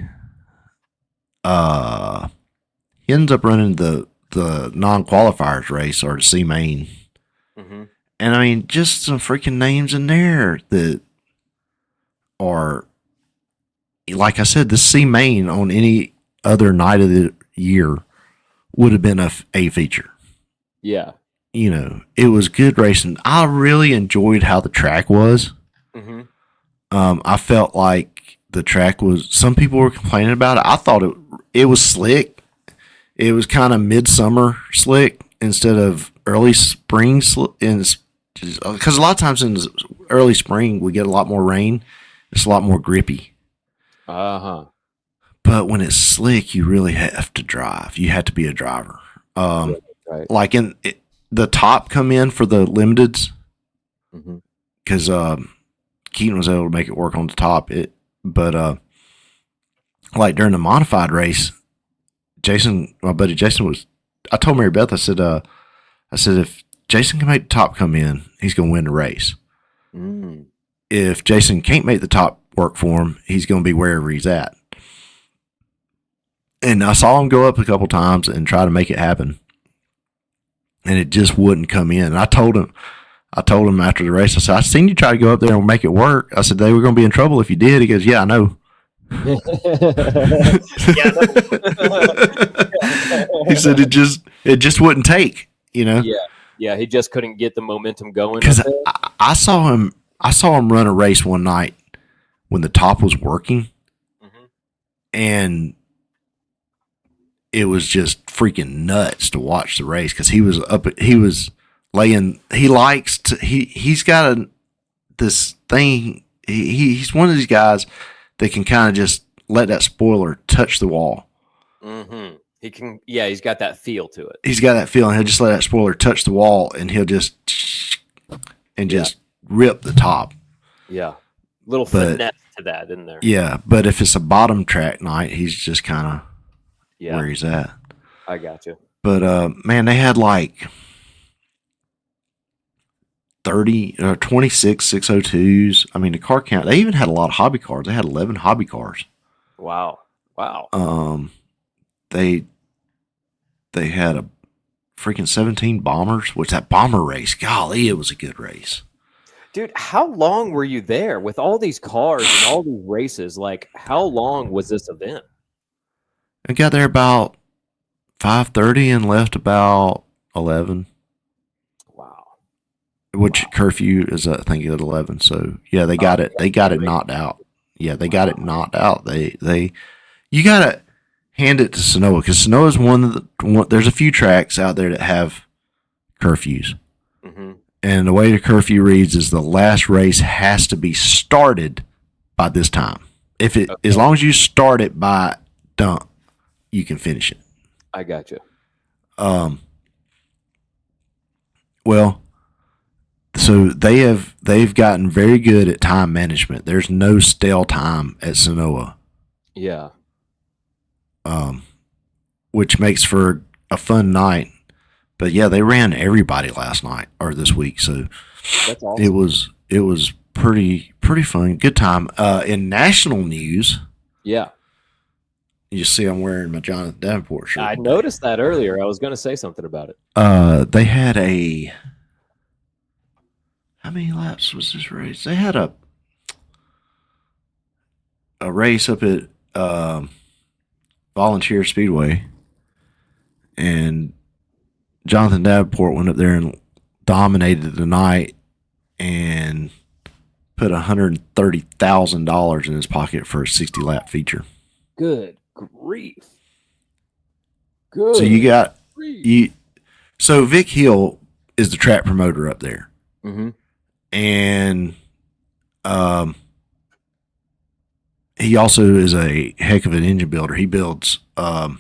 Speaker 3: non-qualifiers race, or the C main.
Speaker 4: Mm-hmm.
Speaker 3: And I mean, just some freaking names in there that are, like I said, the C main on any other night of the year would have been a feature.
Speaker 4: Yeah.
Speaker 3: You know, it was good racing. I really enjoyed how the track was.
Speaker 4: Mm-hmm.
Speaker 3: I felt like the track was, some people were complaining about it. I thought it was slick. It was kind of midsummer slick instead of early spring because a lot of times in early spring we get a lot more rain. It's a lot more grippy.
Speaker 4: Uh-huh.
Speaker 3: But when it's slick, you really have to drive. You have to be a driver.
Speaker 4: Right.
Speaker 3: Like the top come in for the limiteds, because Keaton was able to make it work on the top. But like during the modified race, my buddy Jason I told Mary Beth, I said if Jason can make the top come in, he's going to win the race.
Speaker 4: Mm.
Speaker 3: If Jason can't make the top work for him, he's going to be wherever he's at. And I saw him go up a couple times and try to make it happen, and it just wouldn't come in. And I told him after the race, I said, I seen you try to go up there and make it work. I said, they were going to be in trouble if you did. He goes, yeah, I know.
Speaker 4: Yeah,
Speaker 3: He said it just wouldn't take, you know?
Speaker 4: Yeah, he just couldn't get the momentum going.
Speaker 3: Because I saw him run a race one night when the top was working, and it was just freaking nuts to watch the race, because he's got this thing. He's one of these guys that can kind of just let that spoiler touch the wall.
Speaker 4: Mm-hmm. He can, yeah, he's got that feel to it.
Speaker 3: He's got that feeling. He'll just let that spoiler touch the wall, and he'll just rip the top.
Speaker 4: Yeah, little finesse to that in there.
Speaker 3: Yeah, but if it's a bottom track night, he's just kind of where he's at.
Speaker 4: I got you.
Speaker 3: But man, they had like 30 or 26 602s. I mean, the car count. They even had a lot of hobby cars. They had 11 hobby cars.
Speaker 4: Wow.
Speaker 3: They had a freaking 17 bombers, which that bomber race, golly, it was a good race.
Speaker 4: Dude, how long were you there with all these cars and all these races? Like, how long was this event?
Speaker 3: I got there about 5:30 and left about 11.
Speaker 4: Wow.
Speaker 3: Which curfew is, I think, at 11. So yeah, they got it. They got it knocked out. Yeah, they got it knocked out. You gotta hand it to Sonoa, because Sonoa is there's a few tracks out there that have curfews.
Speaker 4: Mm-hmm.
Speaker 3: And the way the curfew reads is the last race has to be started by this time. As long as you start it by dump, you can finish it.
Speaker 4: I got you.
Speaker 3: Well, so they've gotten very good at time management. There's no stale time at Sonoa.
Speaker 4: Yeah.
Speaker 3: Which makes for a fun night. But yeah, they ran everybody last night or this week, so
Speaker 4: that's awesome.
Speaker 3: It was pretty fun, good time. In national news,
Speaker 4: yeah,
Speaker 3: you see, I'm wearing my Jonathan Davenport shirt.
Speaker 4: I noticed that earlier. I was going to say something about it.
Speaker 3: They had how many laps was this race? They had a race up at Volunteer Speedway. and Jonathan Davenport went up there and dominated the night and put $130,000 in his pocket for a 60-lap feature.
Speaker 4: Good grief. Good.
Speaker 3: So you got So Vic Hill is the track promoter up there, and he also is a heck of an engine builder. He builds. I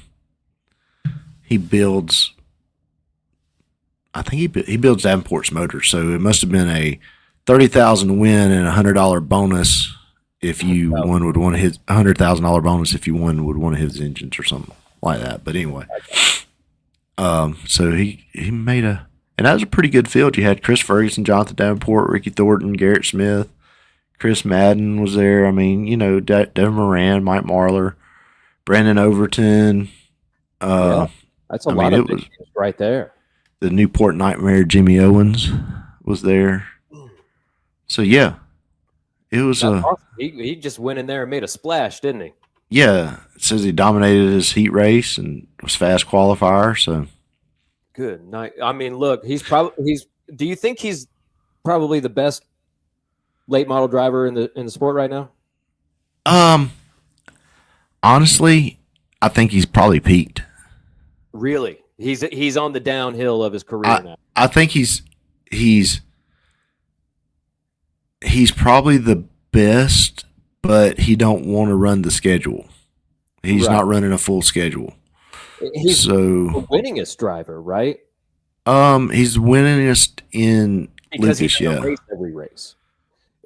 Speaker 3: think he builds Davenport's motors. So it must have been a $30,000 win and $100 bonus if you won with one of his $100,000 bonus if you won with one of his engines or something like that. But anyway, so he made and that was a pretty good field. You had Chris Ferguson, Jonathan Davenport, Ricky Thornton, Garrett Smith, Chris Madden was there. I mean, Devin Moran, Mike Marlar, Brandon Overton.
Speaker 4: That's a lot of big names right there.
Speaker 3: The Newport Nightmare, Jimmy Owens was there. So yeah, it was
Speaker 4: awesome. He just went in there and made a splash, didn't he?
Speaker 3: Yeah, it says he dominated his heat race and was fast qualifier. So
Speaker 4: good night. I mean, look, do you think he's probably the best late model driver in the sport right now?
Speaker 3: Honestly, I think he's probably peaked.
Speaker 4: Really? He's on the downhill of his career now.
Speaker 3: I think he's probably the best, but he don't want to run the schedule. He's not running a full schedule.
Speaker 4: He's the winningest driver, right?
Speaker 3: He's winningest in
Speaker 4: because
Speaker 3: Lucas,
Speaker 4: he race every race.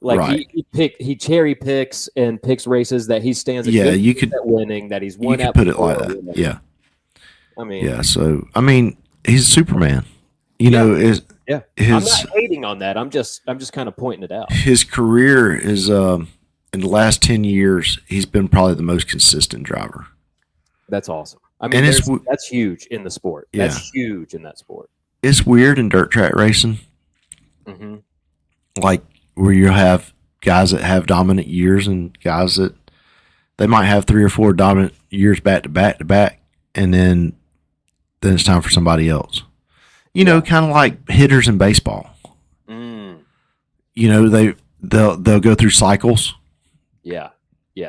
Speaker 4: Like he cherry picks and picks races that he stands.
Speaker 3: You could
Speaker 4: at winning that he's won.
Speaker 3: You could put it like that. Yeah.
Speaker 4: I mean,
Speaker 3: So he's a Superman. I'm
Speaker 4: not hating on that. I'm just kind of pointing it out.
Speaker 3: His career is in the last 10 years, he's been probably the most consistent driver.
Speaker 4: That's awesome. I mean, that's huge in the sport.
Speaker 3: Yeah.
Speaker 4: That's huge in that sport.
Speaker 3: It's weird in dirt track racing, like where you have guys that have dominant years and guys that they might have 3 or 4 dominant years back to back to back, and then it's time for somebody else. Kind of like hitters in baseball. They'll go through cycles.
Speaker 4: Yeah,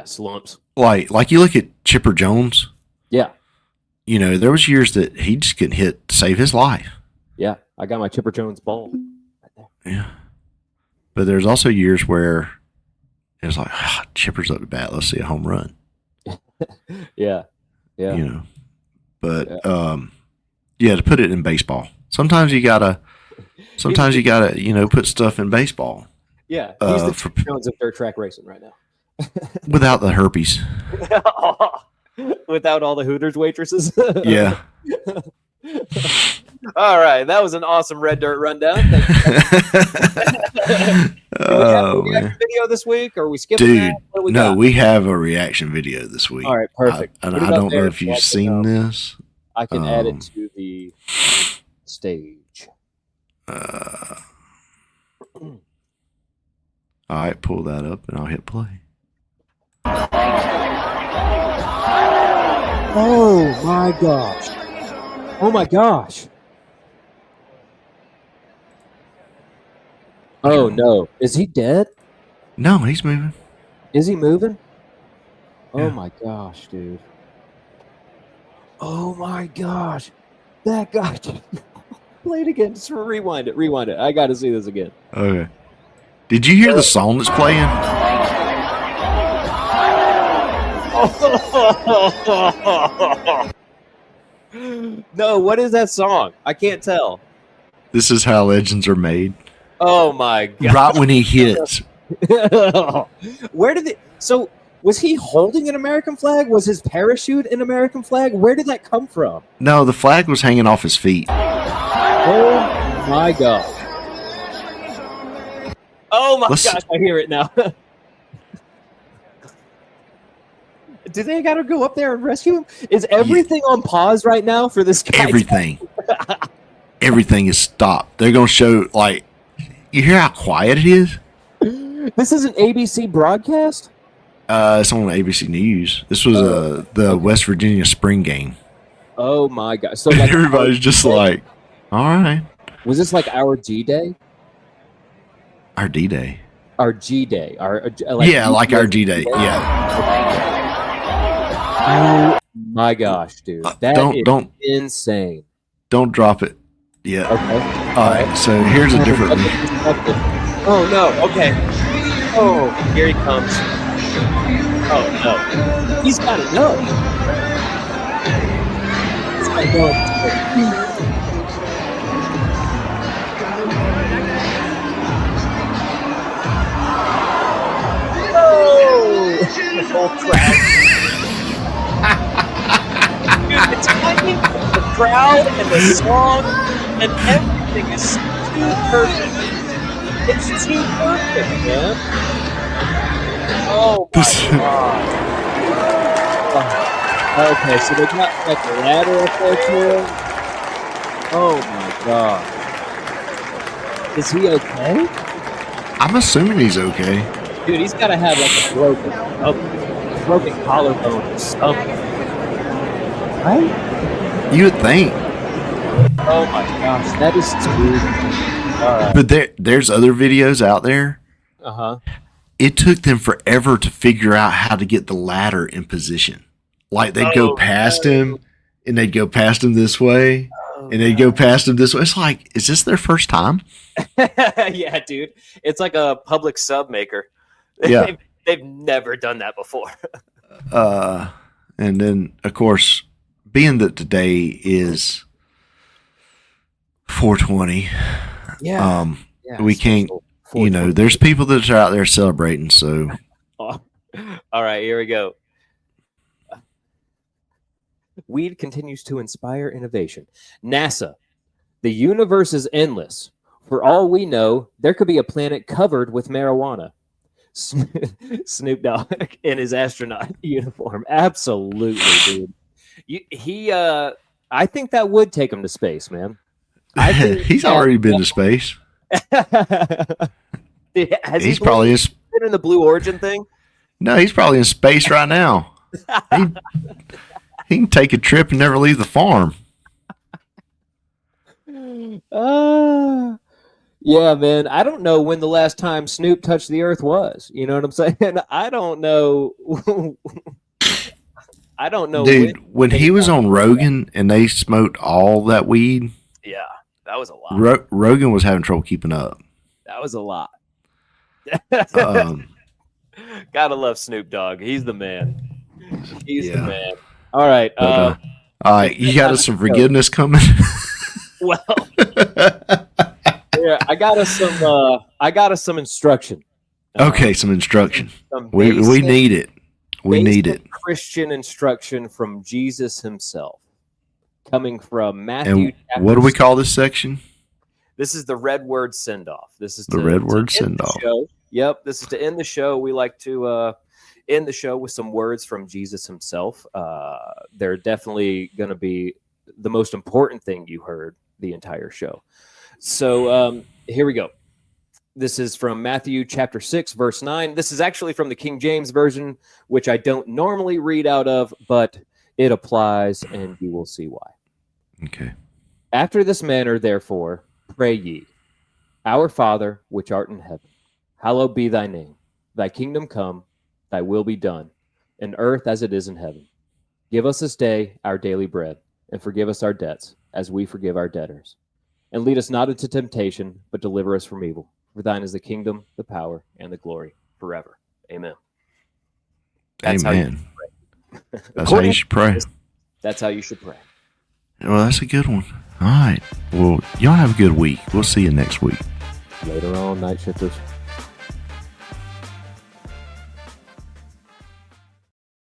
Speaker 4: slumps.
Speaker 3: Like you look at Chipper Jones.
Speaker 4: Yeah.
Speaker 3: There was years that he just couldn't hit to save his life.
Speaker 4: Yeah, I got my Chipper Jones ball right there.
Speaker 3: Yeah. But there's also years where it's like, Chipper's up to bat. Let's see a home run.
Speaker 4: Yeah.
Speaker 3: But to put it in baseball. Sometimes you gotta put stuff in baseball.
Speaker 4: Yeah, he's the Chipper Jones of dirt track racing right now.
Speaker 3: Without the herpes.
Speaker 4: Without all the Hooters waitresses.
Speaker 3: Yeah.
Speaker 4: All right, that was an awesome Red Dirt rundown. Thank you. Do we have a reaction video this week, or are we skipping that?
Speaker 3: We have a reaction video this week.
Speaker 4: All right, perfect.
Speaker 3: I don't know if you've seen this.
Speaker 4: I can add it to the stage.
Speaker 3: All right, pull that up, and I'll hit play.
Speaker 4: Oh my gosh! Oh my gosh! Oh no! Is he dead?
Speaker 3: No, he's moving.
Speaker 4: Is he moving? Oh
Speaker 3: Yeah.
Speaker 4: my gosh, dude! Oh my gosh! That guy! Play it again. Just rewind it. Rewind it. I got to see this again.
Speaker 3: Okay. Did you hear the song that's playing?
Speaker 4: No, what is that song? I can't tell.
Speaker 3: This is how legends are made.
Speaker 4: Oh my god!
Speaker 3: Right when he hits.
Speaker 4: Where did it? So was he holding an American flag? Was his parachute an American flag? Where did that come from?
Speaker 3: No, the flag was hanging off his feet.
Speaker 4: Oh my god! Oh my gosh! I hear it now. Do they got to go up there and rescue him? Is everything on pause right now for this guy?
Speaker 3: Everything. Everything is stopped. They're going to show, you hear how quiet it is?
Speaker 4: This is an ABC broadcast?
Speaker 3: It's on ABC News. This was the West Virginia spring game.
Speaker 4: Oh my god! So like
Speaker 3: Everybody's just like, all right,
Speaker 4: was this like our G Day?
Speaker 3: our D-Day.
Speaker 4: Our G Day? Our
Speaker 3: Like our G-Day. Yeah.
Speaker 4: Oh my gosh, dude! That
Speaker 3: Don't
Speaker 4: insane.
Speaker 3: Don't drop it yet.
Speaker 4: Okay.
Speaker 3: All right. So here's a different one.
Speaker 4: Oh no! Okay. Oh, here he comes. Oh no! He's got to know. He's got to know. Oh! Oh crap! Dude, the timing, the crowd, and the song, and everything is too perfect. It's too perfect, man. Oh my god. Okay, so they got like a ladder up there to him. Oh my god. Is he okay?
Speaker 3: I'm assuming he's okay.
Speaker 4: Dude, he's got to have like a broken collarbone or something. Right?
Speaker 3: You would think.
Speaker 4: Oh my gosh, that is too. All right.
Speaker 3: But there's other videos out there.
Speaker 4: Uh-huh.
Speaker 3: It took them forever to figure out how to get the ladder in position. Like they'd go past him, and they'd go past him this way, and they'd go past him this way. It's like, is this their first time?
Speaker 4: Yeah, dude. It's like a public sub maker.
Speaker 3: Yeah.
Speaker 4: They've never done that before.
Speaker 3: And then, of course, being that today is 420,
Speaker 4: Yeah.
Speaker 3: we can't, there's people that are out there celebrating. So,
Speaker 4: all right, here we go. Weed continues to inspire innovation. NASA, the universe is endless. For all we know, there could be a planet covered with marijuana. Snoop Dogg in his astronaut uniform. Absolutely, dude. I think that would take him to space, man.
Speaker 3: he's already been to space.
Speaker 4: He's probably been in the Blue Origin thing.
Speaker 3: No, he's probably in space right now. He can take a trip and never leave the farm.
Speaker 4: Yeah, man. I don't know when the last time Snoop touched the earth was. You know what I'm saying? I don't know. I don't know.
Speaker 3: Dude, when he was on Rogan and they smoked all that weed.
Speaker 4: Yeah, that was a lot.
Speaker 3: Rogan was having trouble keeping up.
Speaker 4: That was a lot. Gotta love Snoop Dogg. He's the man. He's the man. All right.
Speaker 3: All right. You got us some forgiveness coming?
Speaker 4: Well, yeah, I got us some instruction.
Speaker 3: Okay, some instruction. We need it. We need it.
Speaker 4: Christian instruction from Jesus himself, coming from Matthew.
Speaker 3: And what do we call this section?
Speaker 4: This is the red word send off. This is
Speaker 3: the red word send off.
Speaker 4: Yep. This is to end the show. We like to end the show with some words from Jesus himself. They're definitely going to be the most important thing you heard the entire show. So here we go. This is from Matthew chapter 6, verse 9. This is actually from the King James Version, which I don't normally read out of, but it applies, and you will see why.
Speaker 3: Okay.
Speaker 4: After this manner, therefore, pray ye, Our Father, which art in heaven, hallowed be thy name. Thy kingdom come, thy will be done, in earth as it is in heaven. Give us this day our daily bread, and forgive us our debts, as we forgive our debtors. And lead us not into temptation, but deliver us from evil. For thine is the kingdom, the power, and the glory forever. Amen.
Speaker 3: Amen. That's how you should pray.
Speaker 4: That's how you should pray.
Speaker 3: Well, that's a good one. All right. Well, y'all have a good week. We'll see you next week.
Speaker 4: Later on, night shifters.